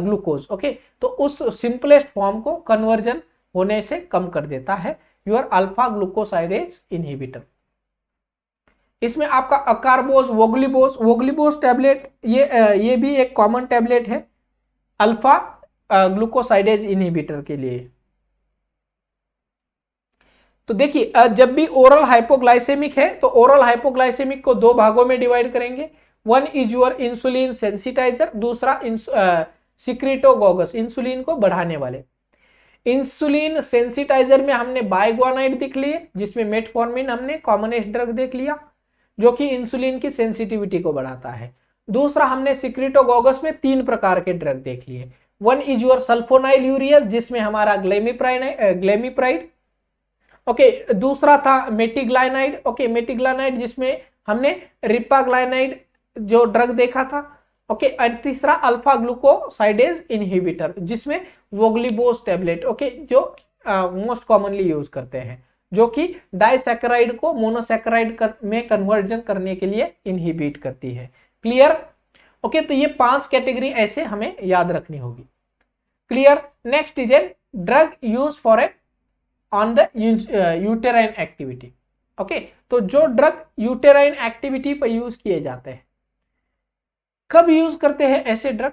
glucose, okay, तो उस simplest form को conversion होने से कम कर देता है your alpha glucosidase inhibitor. इसमें आपका अकारबोज, वोग्लिबोज टैबलेट, ये भी एक कॉमन टैबलेट है अल्फा ग्लूकोसाइडेज इनहिबिटर के लिए। तो देखिए जब भी ओरल हाइपोग्लाइसेमिक है तो ओरल हाइपोग्लाइसेमिक को दो भागों में डिवाइड करेंगे। वन इज योर इंसुलिन सेंसिटाइजर, दूसरा सिक्रेटोगोगस, इंसुलिन को बढ़ाने वाले। इंसुलिन सेंसिटाइजर में हमने बाइग्वानाइड देख लिए, जिसमें मेटफॉर्मिन हमने कॉमनेस्ट ड्रग देख लिया जो कि इंसुलिन की सेंसिटिविटी को बढ़ाता है। दूसरा हमने सिक्रेटोगोगस में तीन प्रकार के ड्रग देख लिए। One is your sulfonyl urease जिसमें हमारा ग्लेमिप्राइड, ओके, दूसरा था मेटिग्लाइनाइड, ओके, मेटिग्लाइनाइड जिसमें हमने रिपाग्लाइनाइड जो ड्रग देखा था, ओके, और तीसरा अल्फा ग्लूकोसाइडेज इनहिबिटर जिसमें वोग्लिबोज टैबलेट, ओके, जो मोस्ट कॉमनली यूज करते हैं, जो कि डाइसैकेराइड को मोनोसैकेराइड में कन्वर्जन करने के लिए इनहिबिट करती है। क्लियर? ओके, तो ये 5 कैटेगरी ऐसे हमें याद रखनी होगी। Clear? Next is a drug use for a on the uterine activity. Okay, तो जो ड्रग यूटेराइन एक्टिविटी पर यूज किए जाते हैं, कब यूज करते हैं ऐसे ड्रग?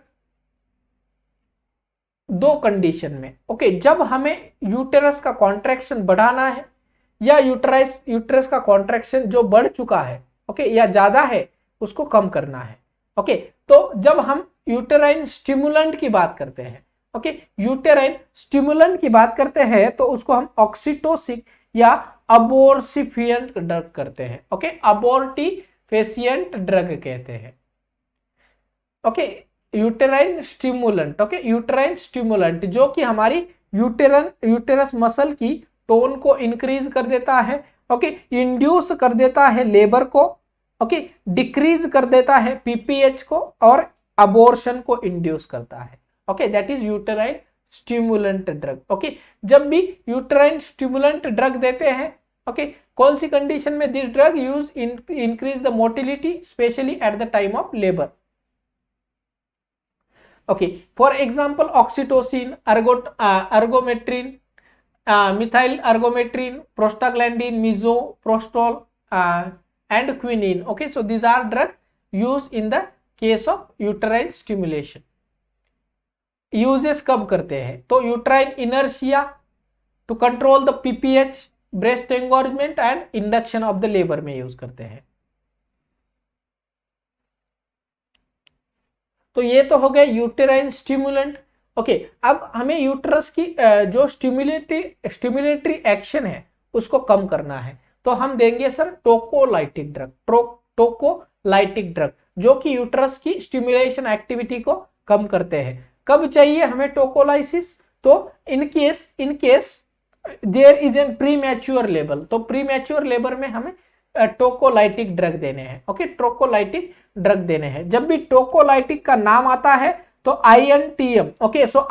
दो कंडीशन में। ओके, जब हमें यूटेरस का कॉन्ट्रैक्शन बढ़ाना है या यूटेरस का कॉन्ट्रैक्शन जो बढ़ चुका है, ओके, या ज्यादा है, उसको कम करना है। ओके, तो जब हम यूटेराइन स्टिमुलेंट की बात करते हैं, ओके, यूटेराइन स्टिमुलेंट की बात करते हैं तो उसको हम ऑक्सीटोसिन या अबॉर्टिफिएंट ड्रग करते हैं। ओके, अबॉर्टिफिएंट ड्रग कहते हैं। Okay, uterine stimulant, okay, uterine stimulant जो कि हमारी यूटेरस मसल की टोन को इंक्रीज कर देता है, ओके, इंड्यूस कर देता है लेबर को, ओके, डिक्रीज कर देता है पीपीएच को और अबॉर्शन को इंड्यूस करता है। Okay, that is uterine stimulant drug. Okay, जब भी यूटेराइन स्टिमुलेंट ड्रग देते हैं, ओके, कौन सी कंडीशन में this drug use increase the motility specially at the time of labour. Okay, for example, oxytocin, ergometrin, methyl ergometrin, prostaglandin, misoprostol, and quinine. Okay, so these are drugs used in the case of uterine stimulation. Uses कब करते हैं? तो uterine inertia to control the PPH, breast engorgement and induction of the labor में use करते हैं। तो ये तो हो गया यूटेराइन स्टिमुलेंट। ओके, अब हमें यूटरस की जो स्टिमुलेटरी एक्शन है उसको कम करना है, तो हम देंगे सर टोकोलाइटिक ड्रग, टोकोलाइटिक ड्रग जो कि यूटरस की स्टिमुलेशन एक्टिविटी को कम करते हैं। कब चाहिए हमें टोकोलाइसिस? तो in case there is an premature labour, तो प्रीमैच्योर लेबर में हमें टोकोलाइटिक ड्रग देने हैं। ओके, टोकोलाइटिक ड्रग देने हैं। जब भी टोकोलाइटिक का नाम आता है तो INTM, okay, so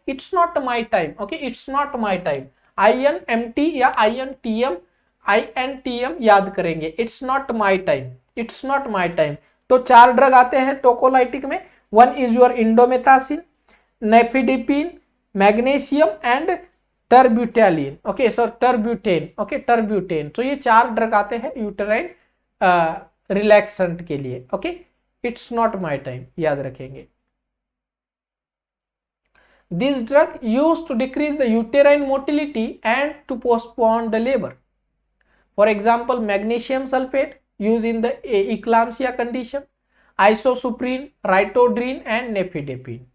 it's not my time, okay, it's not my time, INMT या INTM याद करेंगे, it's not my time, it's not my time. तो 4 ड्रग आते हैं टोकोलाइटिक में, one is your indomethacin, nifedipine, magnesium and terbutaline. Okay, sir terbutaline, okay, terbutaline. तो ये 4 drug आते हैं यूटेराइन रिलैक्सेंट के लिए। Okay, it's not my time याद रखेंगे। This drug used to decrease the uterine motility and to postpone the labour. For example, magnesium sulphate use in the eclampsia condition, isoxsuprine, ritodrine and nifedipine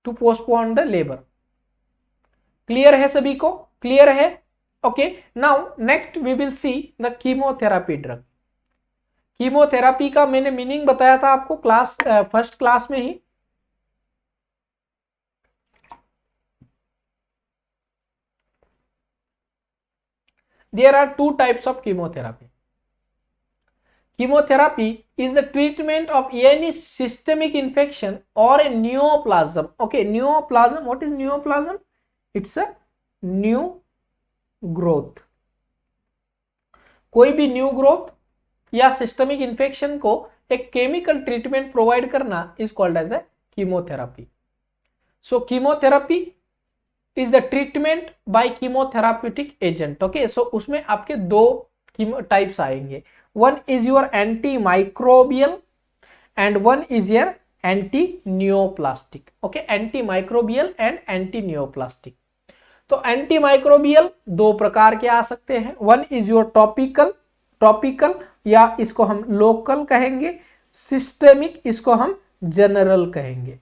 to postpone the labour. Clear है सभी को? Clear है? Okay, now next we will see the chemotherapy drug. Chemotherapy का मैंने meaning बताया था आपको first class में ही। There are 2 types of chemotherapy. Chemotherapy is the treatment of any systemic infection or a neoplasm. Okay, neoplasm. What is neoplasm? It's a new growth. कोई भी new growth या systemic infection को एक chemical treatment provide करना is called as the chemotherapy. So chemotherapy is the treatment by chemotherapeutic agent. Okay, so उसमें आपके 2 types आएंगे, one is your anti microbial and one is your anti neoplastic. Okay, anti microbial and anti neoplastic. तो anti microbial 2 प्रकार के आ सकते हैं, one is your topical या इसको हम लोकल कहेंगे, सिस्टेमिक इसको हम जनरल कहेंगे।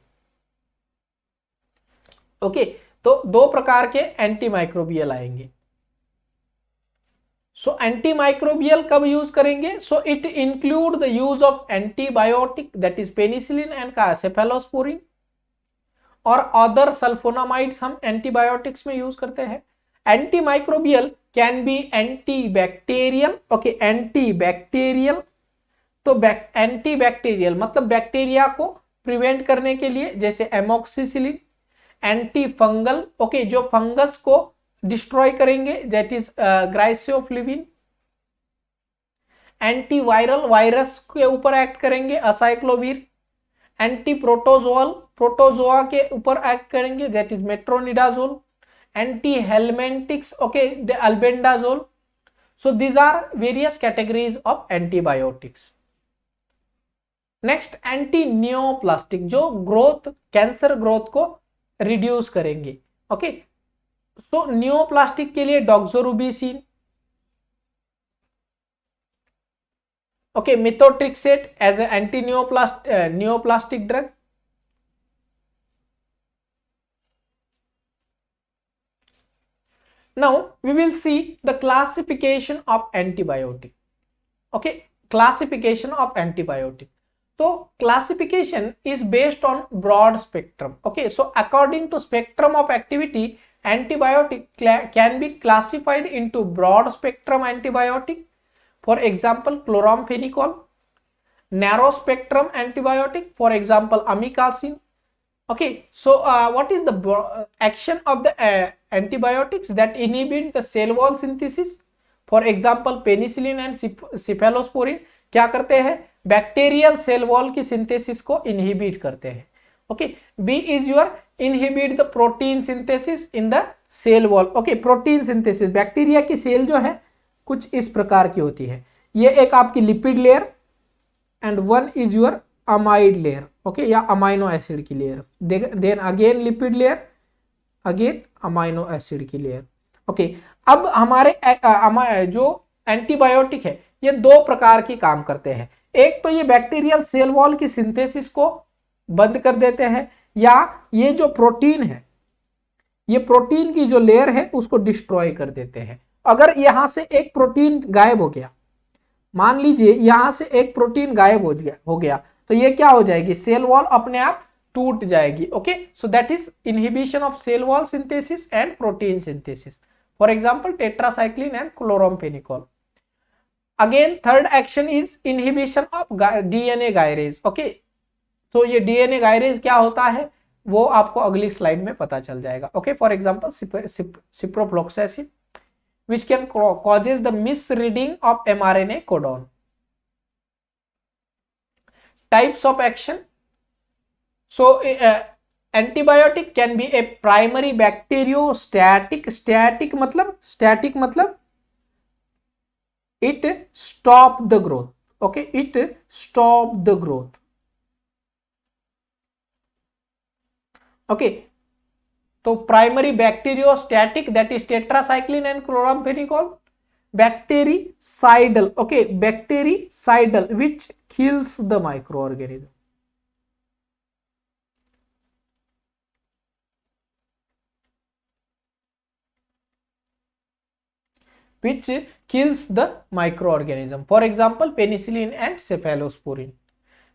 ओके, तो 2 प्रकार के एंटी माइक्रोबियल आएंगे। सो एंटी माइक्रोबियल कब यूज करेंगे? So it include the use of antibiotic that is penicillin and cephalosporin और अदर सल्फोनामाइड्स हम एंटीबायोटिक्स में यूज करते हैं। Anti microbial can be antibacterial. Okay, antibacterial, तो एंटीबैक्टीरियल मतलब बैक्टीरिया को प्रिवेंट करने के लिए, जैसे एमोक्सिसिलिन। एंटी फंगल, ओके, जो फंगस को डिस्ट्रॉय करेंगे, that is griseofulvin. Anti viral, virus के ऊपर एक्ट करेंगे, असाइक्लोवीर। एंटी प्रोटोजोअल, प्रोटोजोआ के ऊपर एक्ट करेंगे, that is metronidazole. Anti helminthics, okay, albendazole. So these are various categories of antibiotics. Next anti neoplastic, जो ग्रोथ कैंसर ग्रोथ को reduce करेंगे। Okay, so neoplastic के लिए doxorubicin, okay, methotrexate as a anti neoplastic drug. Now we will see the classification of antibiotic. Okay, classification of antibiotic. So classification is based on broad spectrum. Okay, so according to spectrum of activity, antibiotic can be classified into broad spectrum antibiotic, for example chloramphenicol, narrow spectrum antibiotic, for example amikacin. Okay, so what is the action of the antibiotics that inhibit the cell wall synthesis? For example penicillin and cephalosporin क्या करते हैं, bacterial cell wall की synthesis को inhibit करते हैं। Okay, B is your inhibit the protein synthesis in the cell wall. Okay, protein synthesis, bacteria की cell जो है कुछ इस प्रकार की होती है, ये एक आपकी lipid layer and one is your amide layer, okay, या अमाइनो एसिड की layer, then again lipid layer, again amino acid की लेयर। ओके, अब हमारे जो एंटीबायोटिक है ये दो प्रकार की काम करते हैं। एक तो ये बैक्टीरियल सेल वॉल की सिंथेसिस को बंद कर देते हैं, या ये जो प्रोटीन है, ये प्रोटीन की जो लेयर है उसको डिस्ट्रॉय कर देते हैं। अगर यहां से एक प्रोटीन गायब हो गया, मान लीजिए यहां से एक प्रोटीन गायब हो गया तो ये क्या हो जाएगी, सेल वॉल अपने आप टूट जाएगी। Okay, so that is inhibition of cell wall synthesis and protein synthesis, for example tetracycline and chloramphenicol. Again third action is inhibition of DNA gyrase. Okay, तो ये डीएनए गायरेज क्या होता है वो आपको अगली स्लाइड में पता चल जाएगा। Okay, for example ciprofloxacin which can causes the misreading of mRNA codon. Types of action. So antibiotic can be a primary bacteriostatic, static मतलब it stop the growth. Okay, it stop the growth. Okay, तो primary bacteriostatic that is tetracycline and chloramphenicol. Bactericidal, okay, bactericidal which kills the micro organism. which kills the microorganism, for example penicillin and cephalosporin.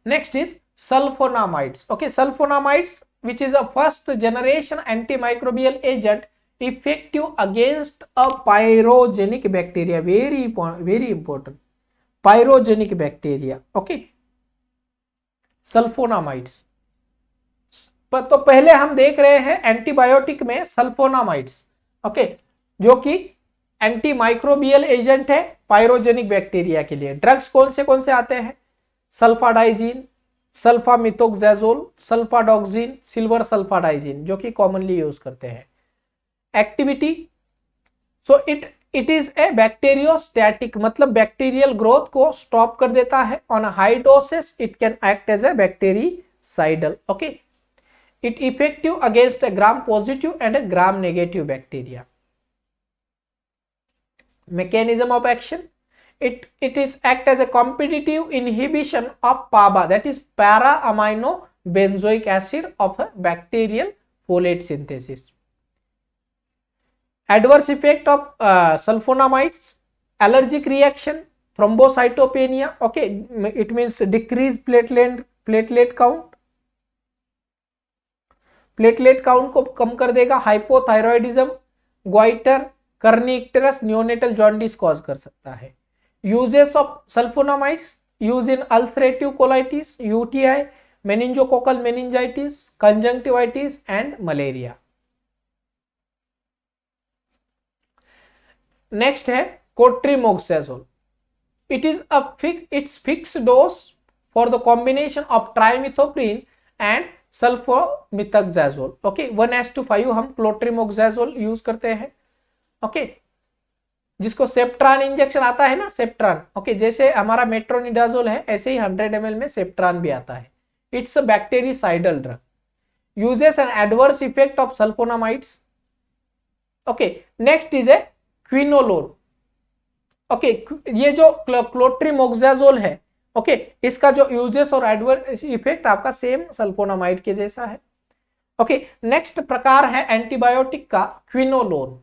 Next is sulfonamides. Okay, sulfonamides, which is a first generation antimicrobial agent effective against a pyrogenic bacteria, very important, pyrogenic bacteria. Okay, sulphonamides. तो पहले हम देख रहे हैं antibiotic में sulphonamides, okay, जो कि anti microbial agent है पायरोजेनिक बैक्टीरिया के लिए। ड्रग्स कौन से आते हैं, सल्फाडाइजीन, सल्फामिथोक्साजोल, सल्फाडॉक्सिन, सिल्वर सल्फाडाइजीन, जो कि कॉमनली यूज करते हैं। Activity, so it is a bacteriostatic, मतलब बैक्टीरियल ग्रोथ को स्टॉप कर देता है। On high doses it can act as a bactericidal. Okay, it effective against gram positive and gram negative bacteria. Mechanism of action, it is act as a competitive inhibition of PABA, that is para amino benzoic acid of a bacterial folate synthesis. Adverse effect of sulfonamides, allergic reaction, thrombocytopenia, okay, it means decrease platelet count, platelet count को कम कर देगा। Hypothyroidism, goitre, kernicterus, neonatal jaundice cause कर सकता है। Uses of sulfonamides, use in ulcerative colitis, UTI, meningococcal meningitis, conjunctivitis and malaria. Next है cotrimoxazole. It is it's fix dose for the combination of trimethoprim and sulfamethoxazole. Okay, 1:5 हम क्लोट्रीमोक्साजोल use करते हैं। Okay, जिसको Septran injection आता है ना, Septran, okay, जैसे हमारा मेट्रोनिडाजोल है ऐसे ही 100 ml में सेप्ट्रान भी आता है। It's a bactericidal drug, uses an adverse effect of sulfonamides. Okay, next is a quinolone. Okay, ये जो क्लोट्रीमोक्साजोल है, ओके, इसका जो यूजेस और एडवर्स इफेक्ट आपका सेम सल्फोनामाइड के जैसा है। ओके, नेक्स्ट प्रकार है एंटीबायोटिक का quinolone.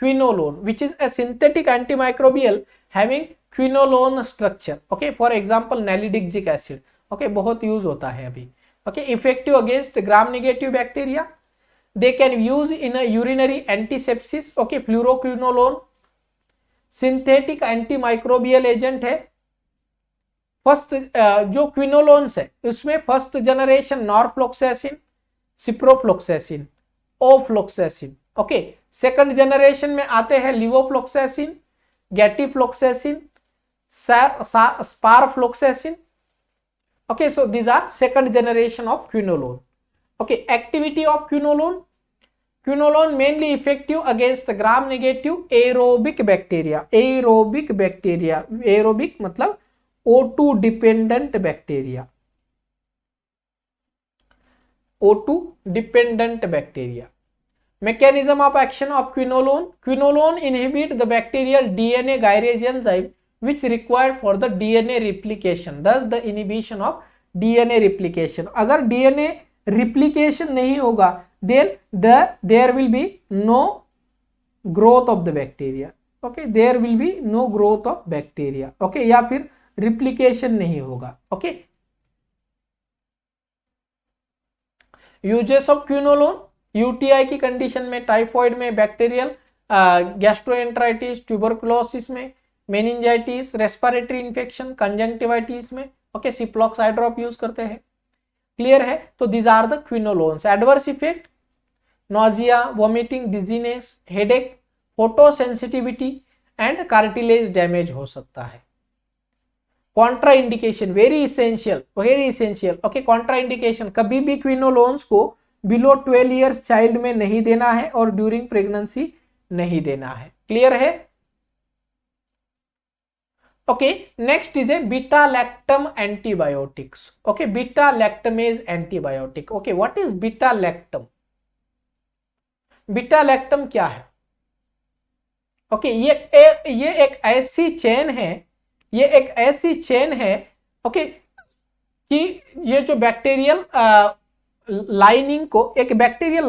Quinolone which is a synthetic antimicrobial having quinolone structure. Okay, for example nalidixic acid, okay, बहुत यूज होता है अभी। Okay, effective against gram negative bacteria. They can use in a urinary antisepsis. Okay, fluoroquinolone synthetic antimicrobial agent है। First जो quinolones है उसमें first generation norfloxacin, ciprofloxacin, ofloxacin. Okay, second generation में आते हैं levofloxacin, gatifloxacin, sparfloxacin. Okay, so these are second generation of quinolone. Okay, activity of quinolone. Quinolone mainly effective against gram negative aerobic bacteria. Aerobic bacteria, aerobic मतलब O2 dependent bacteria. O2 dependent bacteria. Mechanism of action of quinolone. Quinolone inhibit the bacterial DNA gyrase enzyme which required for the DNA replication. Thus the inhibition of DNA replication. अगर DNA replication नहीं होगा then there will be no growth of the bacteria. Okay, there will be no growth of bacteria. Okay, या फिर replication नहीं होगा. Okay, uses of quinolone UTI की condition में, typhoid में, बैक्टीरियल गैस्ट्रोएंटराइटिस, ट्यूबरकुलोसिस में, मेनिंजाइटिस, रेस्पिरेटरी इंफेक्शन, कंजंक्टिवाइटिस में। Okay, Ciplox D drop use करते हैं। क्लियर है? तो these are the quinolones. Adverse effect nausea, vomiting, dizziness, headache, photosensitivity and cartilage damage हो सकता है। Contraindication very essential, okay, contraindication कभी भी क्विनोलोन्स को बिलो 12 ईयर्स चाइल्ड में नहीं देना है और ड्यूरिंग प्रेगनेंसी नहीं देना है। क्लियर है? Okay, next is A beta lactam antibiotics. Okay, beta lactamase antibiotic. Okay, what is beta lactam? Beta lactam क्या है? ओके, ये एक ऐसी चेन है, ये एक ऐसी चेन है, ओके, कि ये जो बैक्टीरियल लाइनिंग को एक बैक्टीरियल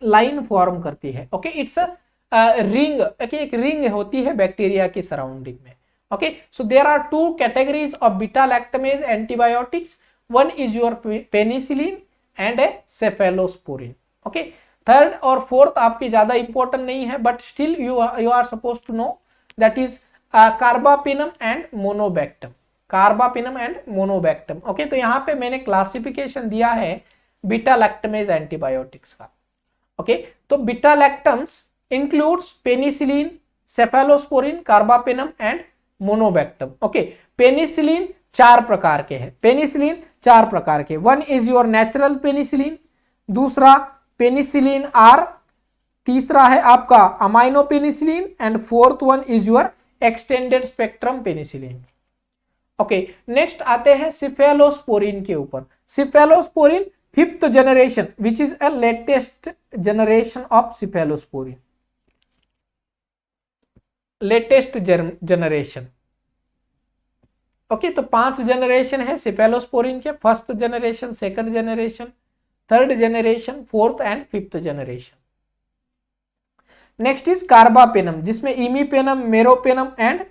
लाइन फॉर्म करती है। ओके, इट्स अ रिंग, एक रिंग होती है बैक्टीरिया की सराउंडिंग में। Okay, so there are two categories of beta lactamase antibiotics. One is your penicillin and a cephalosporin. Okay, third और फोर्थ आपकी ज्यादा इंपॉर्टेंट नहीं है, but still you are suppose to know, that is carbapenem and monobactam. Carbapenem and monobactam. Okay, तो यहाँ पे मैंने classification दिया है बीटा लैक्टमेज एंटीबायोटिक्स का। ओके, तो beta lactams includes penicillin, cephalosporin, carbapenem and monobactam. Okay, penicillin 4 प्रकार के हैं। पेनिसिलिन 4 प्रकार के, one is your natural penicillin, दूसरा पेनिसिलिन आर, तीसरा है आपका amino penicillin and fourth one is your extended spectrum penicillin. Okay, next आते हैं सिफेलोस्पोरिन के ऊपर। Cephalosporin 5th generation which is a latest generation of cephalosporin, latest generation. Okay, तो 5 generation है सिफेलोस्पोरिन के, first generation, second generation, third generation, fourth and 5th generation. Next is carbapenem, जिसमें imipenem, meropenem and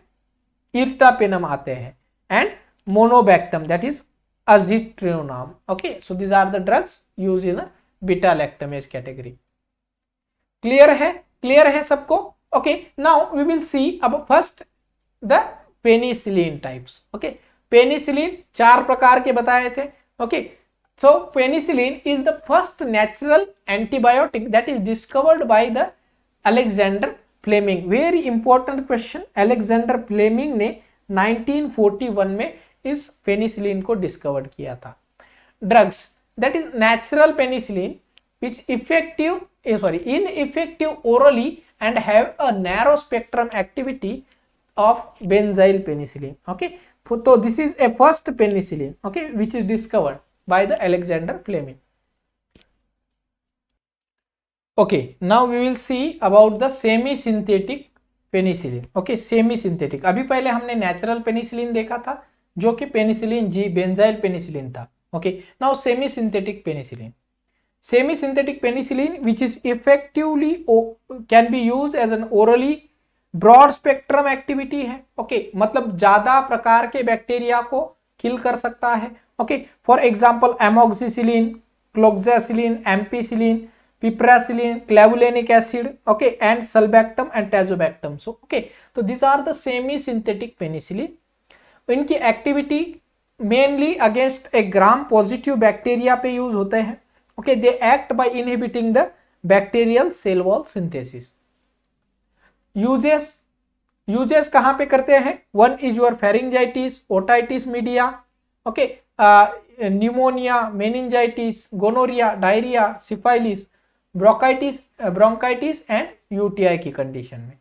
ertapenem आते हैं, and monobactam that is aztreonam. Okay, so these are the drugs use in beta lactamase category. Clear है? Clear है सबको? Okay, now we will see अब first the penicillin types. Okay, penicillin 4 प्रकार के बताए थे। Okay, so penicillin is the first natural antibiotic that is discovered by the Alexander Fleming. Very important question, Alexander Fleming ने 1941 में इस penicillin को discover किया था। Drugs that is natural penicillin which ineffective orally and have a narrow spectrum activity of benzyl penicillin. Okay, so this is a first penicillin, okay, which is discovered by the Alexander Fleming. Okay, now we will see about the semi synthetic penicillin. Okay, semi synthetic. अभी पहले हमने natural penicillin देखा था जो कि penicillin G benzyl penicillin था. Okay, now semi synthetic penicillin. Semi synthetic penicillin which is effectively can be use as an orally broad spectrum activity है. Okay, मतलब ज्यादा प्रकार के बैक्टीरिया को किल कर सकता है. Okay, for example amoxicillin, cloxacillin, ampicillin, piperacillin, clavulanic acid, okay, and sulbactam and tazobactam. So okay, so these are the semi synthetic penicillin. इनकी activity mainly against a gram positive bacteria पे use होते हैं. Okay, they act by inhibiting the bacterial cell wall synthesis. Uses कहां पे करते हैं? One is your pharyngitis, otitis media, okay, pneumonia, meningitis, gonorrhoea, diarrhoea, syphilis, bronchitis and UTI की condition में.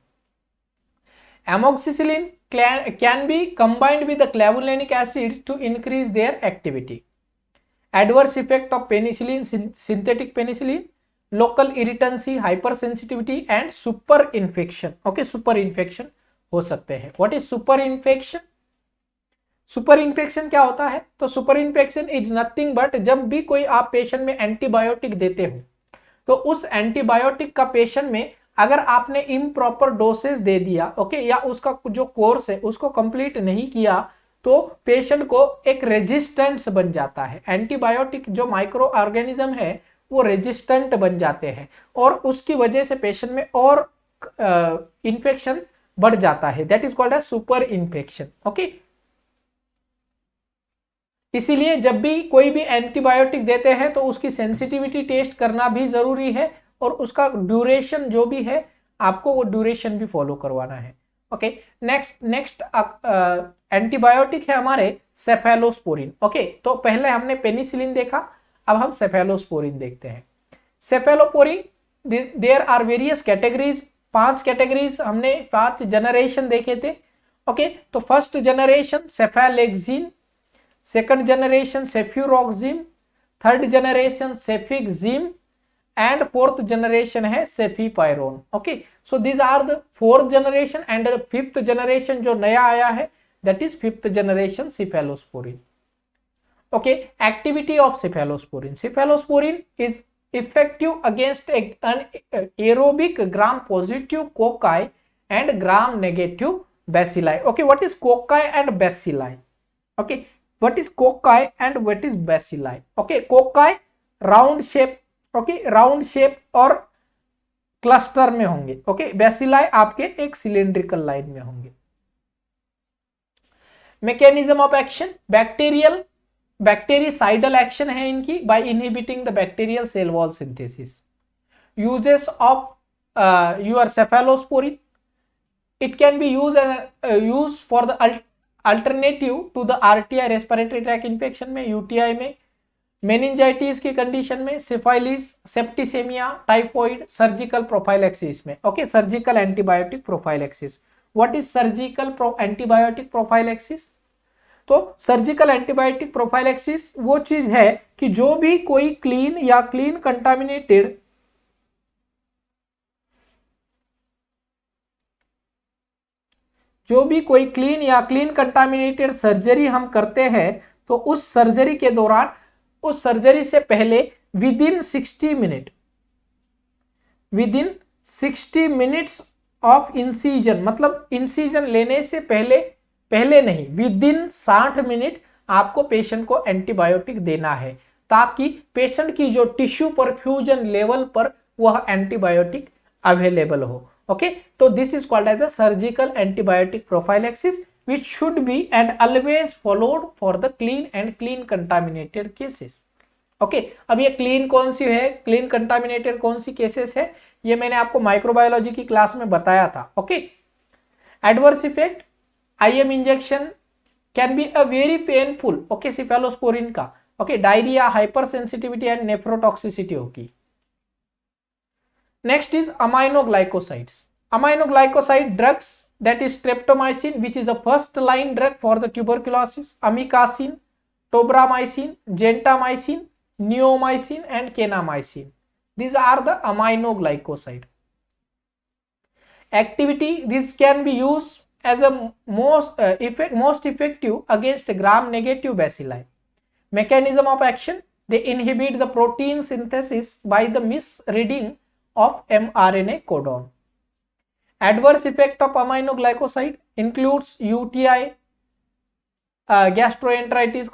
Amoxicillin can be combined with the clavulanic acid to increase their activity. Adverse effect of penicillin, synthetic penicillin, local irritancy, hyper sensitivity and super infection. Okay, super infection हो सकते हैं. What is super infection? Super infection क्या होता है? तो super infection is nothing but जब भी कोई आप पेशेंट में एंटीबायोटिक देते हो तो उस एंटीबायोटिक का पेशेंट में अगर आपने इम्प्रॉपर डोसेज दे दिया, ओके, या उसका जो कोर्स है उसको कंप्लीट नहीं किया तो पेशेंट को एक रेजिस्टेंस बन जाता है. एंटीबायोटिक जो माइक्रो ऑर्गेनिज्म है वो रेजिस्टेंट बन जाते हैं और उसकी वजह से पेशेंट में और इन्फेक्शन बढ़ जाता है. That is called as super infection. Okay, इसीलिए जब भी कोई भी एंटीबायोटिक देते हैं तो उसकी सेंसिटिविटी टेस्ट करना भी जरूरी है और उसका ड्यूरेशन जो भी है आपको वो ड्यूरेशन भी फॉलो करवाना है. ओके, नेक्स्ट एंटीबायोटिक है हमारे सेफेलोस्पोरिन. ओके, तो पहले हमने पेनिसिलिन देखा, अब हम सेफेलोस्पोरिन देखते हैं. Cephalosporin, there are various categories. 5 categories हमने 5 जनरेशन देखे थे. ओके, तो first generation cephalexin, second generation cefuroxime, third generation cefixime and fourth generation है cefpirome. Okay, so these are the 4th generation and 5th generation जो नया आया है that is 5th generation cephalosporin. Okay, activity of cephalosporin. Cephalosporin is effective against an aerobic gram positive cocci and gram negative bacilli. Okay, what is cocci and bacilli? Okay, what is cocci and what is bacilli? okay, cocci round shape, okay, round shape और cluster में होंगे. Okay, bacilli आपके एक cylindrical line में होंगे. Mechanism of action, bactericidal action है इनकी by inhibiting the bacterial cell wall synthesis. Uses of your cephalosporin, it can be use for the alternative to the RTI respiratory tract infection में, UTI में, meningitis की condition में, syphilis, septicaemia, typhoid, surgical prophylaxis में. Okay, surgical antibiotic prophylaxis. What is surgical antibiotic prophylaxis? तो surgical antibiotic prophylaxis वो चीज है कि जो भी कोई क्लीन या क्लीन कंटामिनेटेड या क्लीन कंटामिनेटेड सर्जरी हम करते हैं तो उस सर्जरी के दौरान, उस सर्जरी से पहले with in 60 minutes of incision, मतलब इंसीजन लेने से पहले नहीं, विद इन 60 मिनट आपको पेशेंट को एंटीबायोटिक देना है ताकि पेशेंट की जो टिश्यू परफ्यूजन लेवल पर वह एंटीबायोटिक अवेलेबल हो. Okay, so this is called as a surgical antibiotic prophylaxis which should be and always followed for the clean and clean contaminated cases. Okay, अब ये clean कौन सी है, clean contaminated कौन सी cases है, ये मैंने आपको माइक्रोबायोलॉजी की क्लास में बताया था. Okay, adverse effect, IM injection can be a very painful. Okay, cephalosporin का, okay, diarrhoea, hyper sensitivity and nephrotoxicity होगी. Next is aminoglycosides. Aminoglycoside drugs, that is streptomycin, which is a first line drug for the tuberculosis, amikacin, tobramycin, gentamicin, neomycin and kanamycin. These are the aminoglycoside. Activity: this can be used as a most effective against gram negative bacilli. Mechanism of action: they inhibit the protein synthesis by the misreading of mRNA codon. Adverse effect of aminoglycoside includes UTI, gastroenteritis,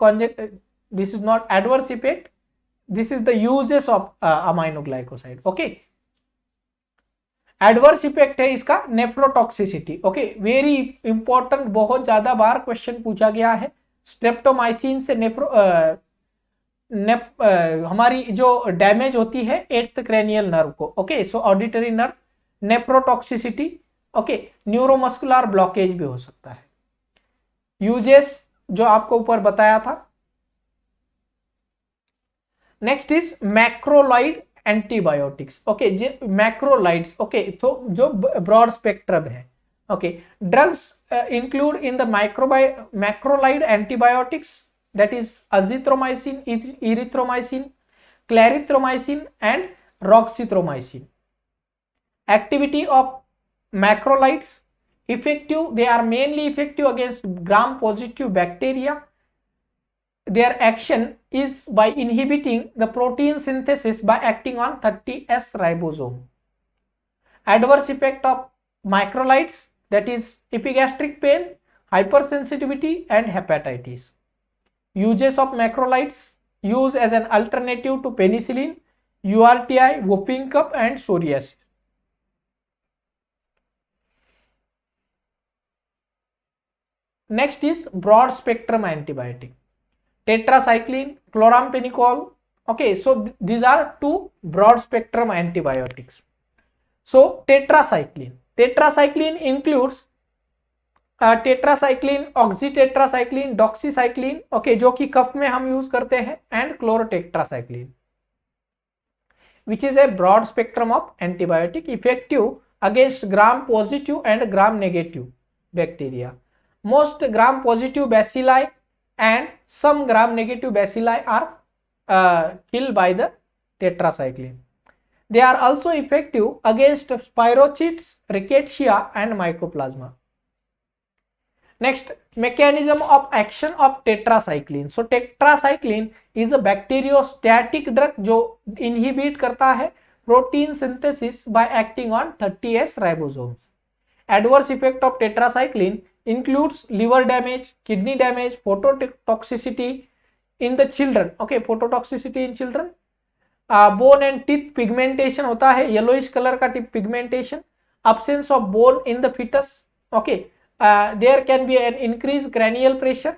this is not adverse effect, this is the uses of aminoglycoside. Okay, adverse effect है इसका nephrotoxicity. Okay, very important, बहुत ज्यादा बार question पूछा गया है. Streptomycin से हमारी जो डैमेज होती है 8th क्रेनियल नर्व को. Okay, so auditory nerve, nephrotoxicity. Okay, neuromuscular blockage भी हो सकता है. यूजेस जो आपको ऊपर बताया था. Next is macrolide antibiotics. Okay, macrolides. Okay, तो जो ब्रॉड स्पेक्ट्रम है. Okay, drugs include in the macrolide antibiotics, that is azithromycin, erythromycin, clarithromycin and roxithromycin. Activity of macrolides: effective, they are mainly effective against gram positive bacteria. Their action is by inhibiting the protein synthesis by acting on 30S ribosome. Adverse effect of macrolides, that is epigastric pain, hypersensitivity and hepatitis. Uses of macrolides: use as an alternative to penicillin, URTI, whooping cough and psoriasis. Next is broad spectrum antibiotic: tetracycline, chloramphenicol. Okay, so these are two broad spectrum antibiotics. So tetracycline includes tetracycline, oxytetracycline, doxycycline. Okay, जो कि कफ में हम use करते हैं, and क्लोरोटेट्रासाइक्लिन, which is A broad spectrum of antibiotic, effective against gram positive and gram negative bacteria. Most gram positive bacilli and some gram negative bacilli are killed by the tetracycline. They are also effective against spirochetes, rickettsia and mycoplasma. Next, mechanism of action of tetracycline. So tetracycline is a bacteriostatic drug जो inhibit करता है protein synthesis by acting on 30S ribosomes. Adverse effect of tetracycline includes liver damage, kidney damage, phototoxicity in the children. Okay, phototoxicity in children. Bone and teeth pigmentation होता है, yellowish color का pigmentation. Absence of bone in the fetus. Okay. There can be an increased cranial pressure,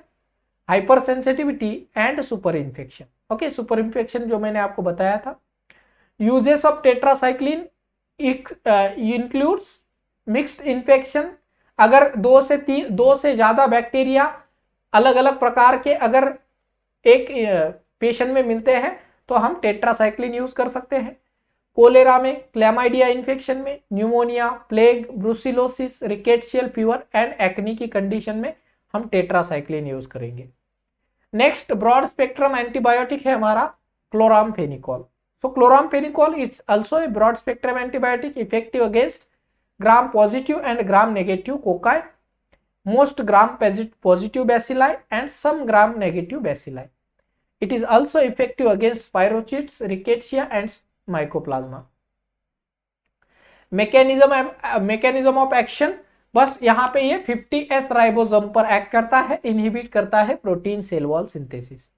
hypersensitivity and superinfection. Okay, superinfection जो मैंने आपको बताया था. Uses of tetracycline includes mixed infection. अगर दो से ज्यादा बैक्टीरिया अलग अलग प्रकार के अगर एक पेशेंट में मिलते हैं तो हम टेट्रासाइक्लिन यूज कर सकते हैं. कोलेरा में, क्लैमाइडिया इन्फेक्शन में, pneumonia, plague, brucellosis, rickettsial fever and acne की कंडीशन में हम टेट्रासाइक्लिन यूज करेंगे. नेक्स्ट ब्रॉड स्पेक्ट्रम एंटीबायोटिक है हमारा chloramphenicol. So chloramphenicol it's also a broad spectrum antibiotic, effective against gram positive and gram negative cocci, most gram positive bacilli and some gram negative bacilli. It is also effective against spirochaetes, rickettsia and mycoplasma. Mechanism of action, बस यहाँ पे ये 50S ribosome पर act करता है, inhibit करता है protein cell wall synthesis.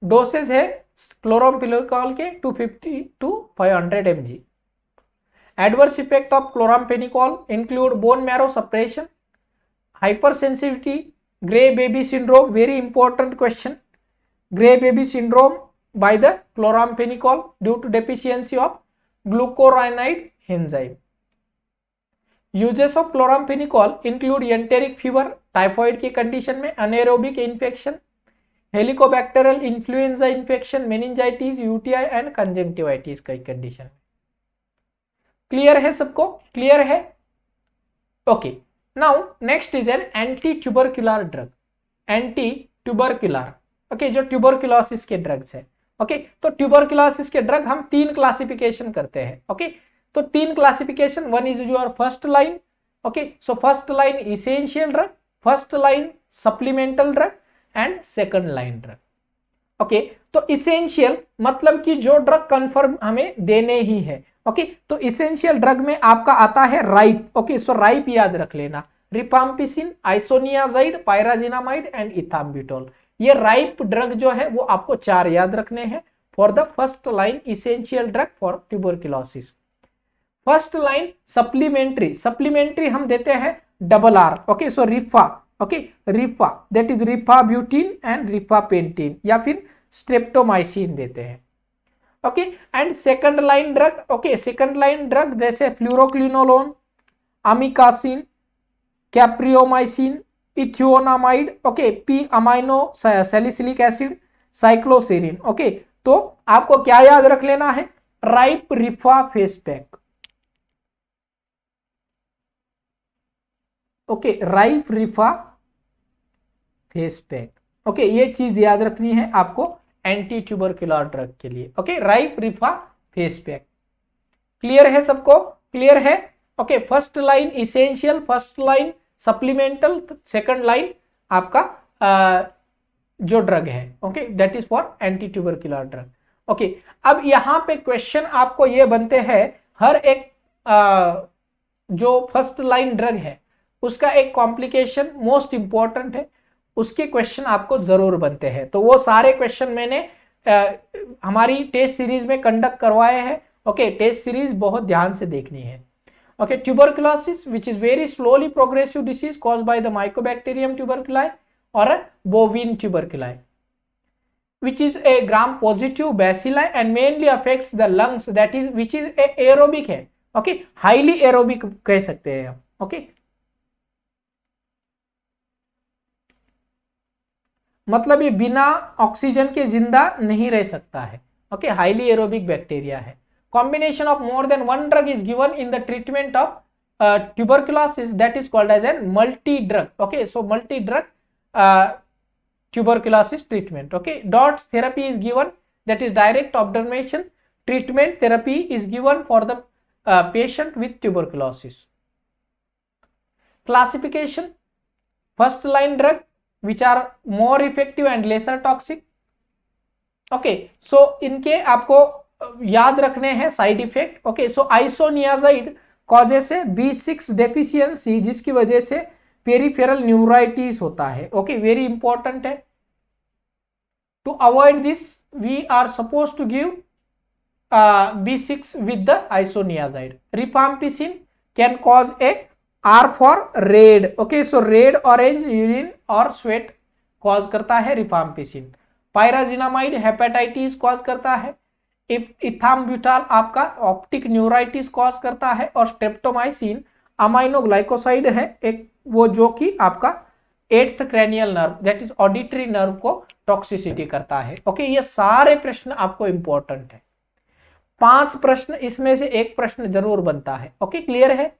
Dosage है क्लोराम्फेनिकोल के 250 to 500 mg. Adverse effect of chloramphenicol include bone marrow suppression, hypersensitivity, gray baby syndrome, very important question, gray baby syndrome by the chloramphenicol due to deficiency of glucuronide enzyme. Uses of chloramphenicol include enteric fever, typhoid की condition में, anaerobic infection, helicobacterial influenza infection, meningitis, UTI and conjunctivitis की condition में. Clear है सबको, clear है? Okay, now next is an anti tubercular drug, anti tubercular, okay, जो tuberculosis के drugs है। ओके, तो ट्यूबरकुलोसिस के ड्रग हम 3 क्लासिफिकेशन करते हैं। ओके, तो 3 classification, one is your first line, okay, so first line essential drug, first line supplemental drug and second line drug. Okay, तो इसेंशियल मतलब कि जो ड्रग कंफर्म हमें देने ही है। ओके, तो इसेंशियल ड्रग में आपका आता है राइप। ओके, सो राइप याद रख लेना, रिफाम्पिसिन, आइसोनियाजाइड, पायराजिनामाइड एंड इथाम्ब्यूटोल। ये राइप ड्रग जो है वो आपको 4 याद रखने हैं for the first line essential drug for tuberculosis. First line supplementary, supplementary हम देते हैं double R. Okay, so rifa, okay, rifa that is rifabutin and rifapentine या फिर स्ट्रेप्टोमाइसिन देते हैं। Okay, and second line drug, okay, second line drug जैसे fluoroquinolone, amikacin, capreomycin, ethionamide, okay, P amino salicylic acid, cycloserine. Okay, तो आपको क्या याद रख लेना है? Ripe, rifa, face pack. Okay, ripe, rifa, face pack. Okay, ये चीज याद रखनी है आपको एंटी ट्यूबरकुलर ड्रग के लिए। Okay, ripe, rifa, face pack. Clear है सबको, क्लियर है? Okay, first line essential, first line supplemental, second line आपका जो ड्रग है, okay, that is for anti tubercular drug. Okay, अब यहां पे क्वेश्चन आपको ये बनते हैं, हर एक जो फर्स्ट लाइन ड्रग है उसका एक कॉम्प्लिकेशन मोस्ट इंपॉर्टेंट है, उसके क्वेश्चन आपको जरूर बनते हैं। तो वो सारे क्वेश्चन मैंने हमारी टेस्ट सीरीज में कंडक्ट करवाए हैं। ओके, टेस्ट सीरीज बहुत ध्यान से देखनी है। Okay, tuberculosis which is very slowly progressive disease caused by the mycobacterium tuberculi और a bovine tuberculi which is a gram positive bacilli and mainly affects the lungs, that is which is a aerobic है। Okay, highly aerobic कह सकते हैं हम। Okay, मतलब ये बिना oxygen के जिंदा नहीं रह सकता है। ओके, हाईली एरोबिक बैक्टीरिया है। Combination of more than one drug is given in the treatment of tuberculosis, that is called as an multi drug. Okay, so multi drug tuberculosis treatment. Okay, DOTS therapy is given, that is direct observation treatment therapy is given for the patient with tuberculosis. Classification: first line drug which are more effective and lesser toxic. Okay, so इनके आपको याद रखने हैं side effect. Okay, सो isoniazid causes है B6 deficiency, जिसकी वजह से peripheral neuritis होता है। ओके, वेरी इंपॉर्टेंट है। To avoid this we are suppose to give B6 with the isoniazid. Rifampicin can cause a R for red. Okay, so red orange urine और sweat cause करता है rifampicin. Pyrazinamide hepatitis cause करता है। इथाम्ब्यूटाल आपका optic neuritis cause करता है। और streptomycin aminoglycoside है एक, वो जो कि आपका 8th cranial nerve that is auditory nerve को टॉक्सिसिटी करता है। ओके, ये सारे प्रश्न आपको इंपॉर्टेंट है। 5 प्रश्न इसमें से एक प्रश्न जरूर बनता है। ओके, क्लियर है?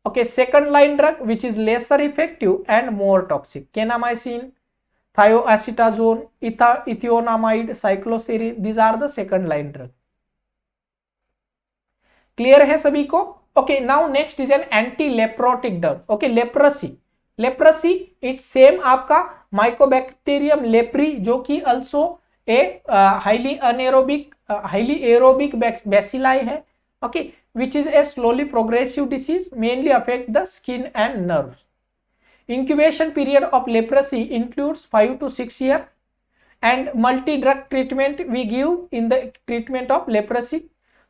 Okay, second line drug which is lesser effective and more toxic, kanamycin, thioacetazone, ethionamide, cycloserine, these are the second line drug. Clear है सभी को? Okay, now next is an anti-leprotic drug. Okay, leprosy. Leprosy it's same आपका Mycobacterium lepri जो कि also a highly aerobic bacilli है। Okay, which is a slowly progressive disease, mainly affect the skin and nerves. Incubation period of leprosy includes 5 to 6 years, and multi-drug treatment we give in the treatment of leprosy.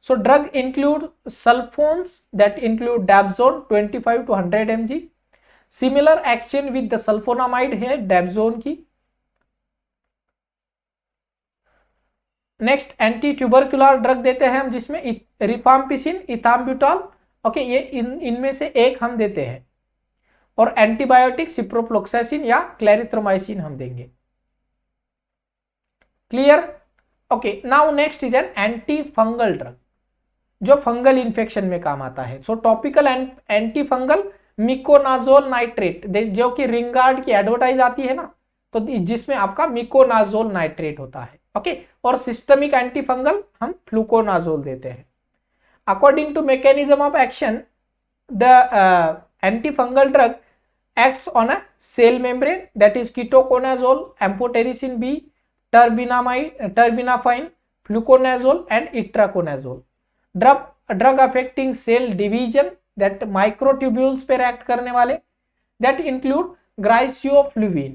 So drug include sulfones that include Dapsone 25 to 100 mg. Similar action with the sulfonamide है Dapsone की। Next anti tubercular drug देते हैं हम, जिसमें rifampicin, ethambutol. Okay, ये इनमें से एक हम देते हैं। और एंटीबायोटिक सिप्रोफ्लोक्सासिन या क्लैरिथ्रोमाइसिन हम देंगे। Clear? Okay, now next is an anti fungal drug. जो फंगल इन्फेक्शन में काम आता है। So topical anti fungal miconazole nitrate, जो कि रिंगार्ड की एडवर्टाइज आती है ना, तो जिसमें आपका मिकोनाजोल नाइट्रेट होता है। ओके, और सिस्टमिक एंटी फंगल हम फ्लूकोनाजोल देते हैं। According to mechanism of action, the antifungal drug acts on a cell membrane, that is ketoconazole, amphotericin B, terbinafine, fluconazole and itraconazole. Drug affecting cell division, that microtubules पे react करने वाले, that include griseofluvin.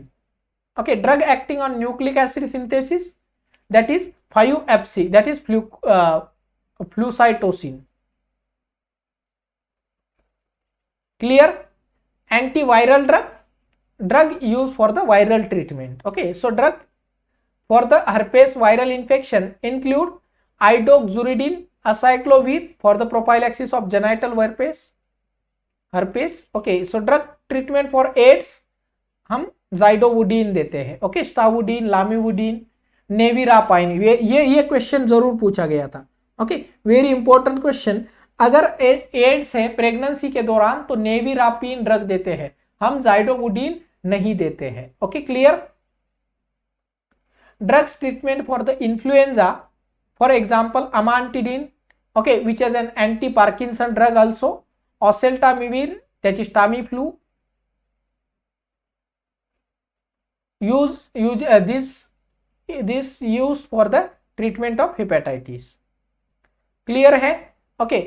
Okay, drug acting on nucleic acid synthesis, that is 5-FC, that is flucytosine. Clear? Antiviral drug used for the viral treatment. Okay, so drug for the herpes viral infection include idoxuridine, acyclovir for the prophylaxis of genital herpes. Okay, so drug treatment for AIDS हम जाइडोवुडीन देते हैं। Okay, स्टावुडीन, लामिवुडीन, नेविरापाइन, ये question जरूर पूछा गया था। Okay, very important question. अगर ads है प्रेगनेंसी के दौरान तो नेविरापिन ड्रग देते हैं, हम जाइडोवुडीन नहीं देते हैं। Okay, clear? Drugs treatment for the influenza, for example amantadine, okay, which is an anti Parkinson drug also, oseltamivir, that is Tamiflu, this used for the treatment of hepatitis. Clear है? Okay,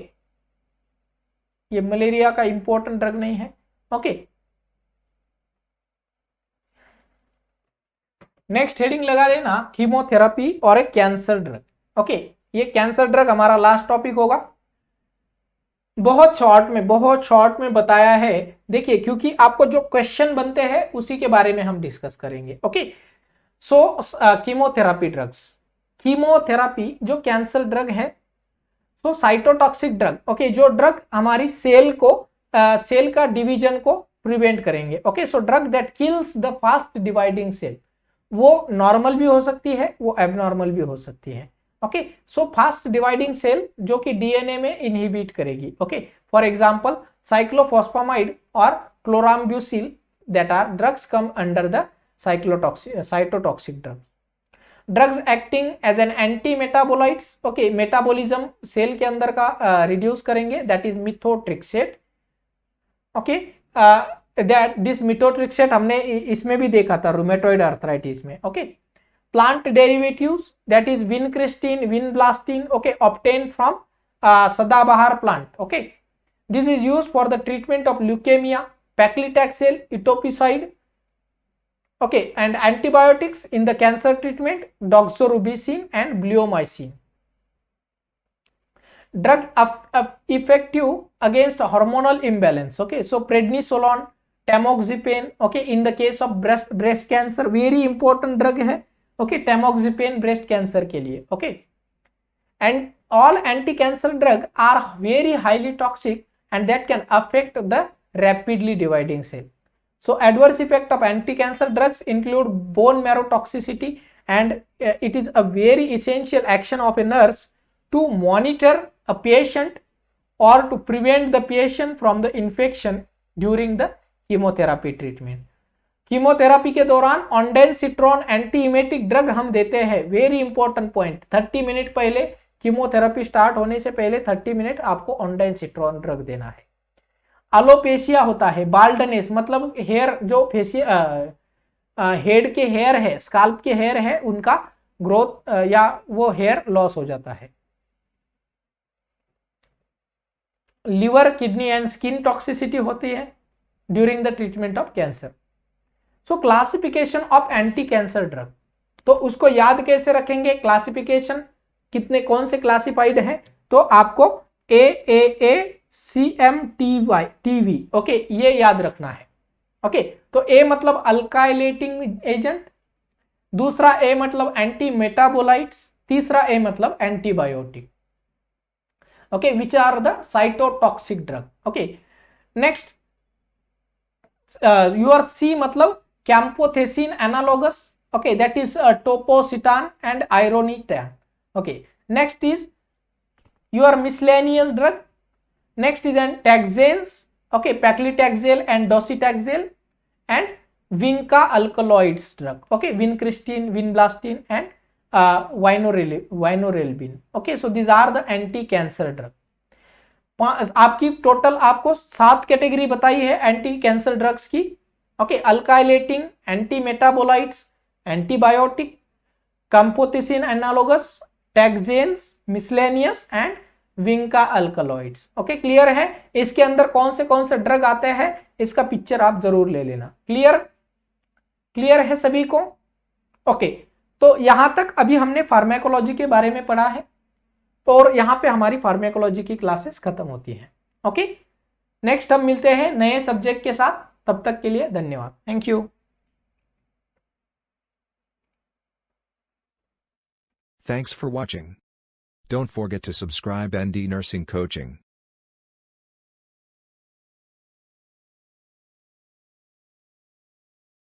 ये malaria का important drug नहीं है। Okay, next heading लगा लेना chemotherapy और एक cancer drug. Okay, ये कैंसर ड्रग हमारा लास्ट टॉपिक होगा। बहुत शॉर्ट में बताया है, देखिए, क्योंकि आपको जो क्वेश्चन बनते हैं उसी के बारे में हम डिस्कस करेंगे। Okay, so chemotherapy drugs, chemotherapy जो कैंसर ड्रग है, तो साइटोटॉक्सिक ड्रग, ओके, जो ड्रग हमारी सेल का डिवीजन को प्रिवेंट करेंगे। Okay, so drug that kills the fast dividing cell, वो नॉर्मल भी हो सकती है, वो एबनॉर्मल भी हो सकती है। Okay, so fast dividing cell जो कि डीएनए में इनहिबिट करेगी। ओके, फॉर एग्जांपल साइक्लोफॉस्फामाइड और chlorambucil, that are drugs come under the cytotoxic drug. Drugs acting as an anti metabolites, okay, metabolism cell के अंदर का रिड्यूस करेंगे, that is methotrexate. Okay, that this methotrexate हमने इसमें भी देखा था, रूमेटॉइड आर्थराइटिस में। Okay, plant derivatives, that is vincristine, vinblastine, okay, obtained from sadabahar plant. Okay, this is used for the treatment of leukemia, paclitaxel, etoposide. Okay, and antibiotics in the cancer treatment, doxorubicin and bleomycin. Drug effective against hormonal imbalance. Okay, so prednisolone, tamoxifene, okay, in the case of breast cancer, very important drug है। Okay, tamoxifen breast cancer के लिए। Okay, and all anti cancer drug are very highly toxic and that can affect the rapidly dividing cell. So adverse effect of anti cancer drugs include bone marrow toxicity and it is a very essential action of a nurse to monitor a patient और to prevent the patient from the infection during the chemotherapy treatment. Chemotherapy के दौरान ondansetron एंटीइमेटिक drug हम देते हैं, very important point. 30 minute पहले, chemotherapy start होने से पहले 30 मिनट आपको ऑन्डेनसिट्रॉन ड्रग देना है। अलोपेशिया होता है, बाल्डनेस मतलब हेयर जो हेड के हेयर है, स्काल्प के हेयर है, उनका ग्रोथ या वो हेयर लॉस हो जाता है। Liver, kidney and skin toxicity होती है during the treatment of cancer. So classification of anti cancer drug, तो उसको याद कैसे रखेंगे? क्लासिफिकेशन कौन से क्लासिफाइड है? तो आपको AAACMTV, ओके, ये याद रखना है। ओके, तो A मतलब अल्काइलेटिंग एजेंट, दूसरा A मतलब एंटी मेटाबोलाइट्स, तीसरा A मतलब antibiotic. Okay, which are the cytotoxic drug. Okay, next your C मतलब camptothecin analogues, okay, that is topositan and ironitan. Okay, next is your miscellaneous drug. Next is an taxanes, okay, paclitaxel and docetaxel, and vinca alkaloids drug, okay, vincristine, vinblastine and vinorelbine. Okay, so these are the anti cancer drug. आपकी total आपको 7 category बताई है anti cancer drugs की, okay, alkylating, anti metabolites, antibiotic, camptothecin analogues, taxanes, miscellaneous and vinca alkaloids. Okay, clear है? इसके अंदर कौन से ड्रग आते हैं इसका पिक्चर आप जरूर ले लेना। क्लियर है सभी को? ओके, तो यहां तक अभी हमने फार्मेकोलॉजी के बारे में पढ़ा है और यहां पे हमारी फार्मेकोलॉजी की क्लासेस खत्म होती हैं। ओके, नेक्स्ट हम मिलते हैं नए सब्जेक्ट के साथ, तब तक के लिए धन्यवाद, thank you.
Thanks for watching. Don't forget to subscribe ND Nursing Coaching.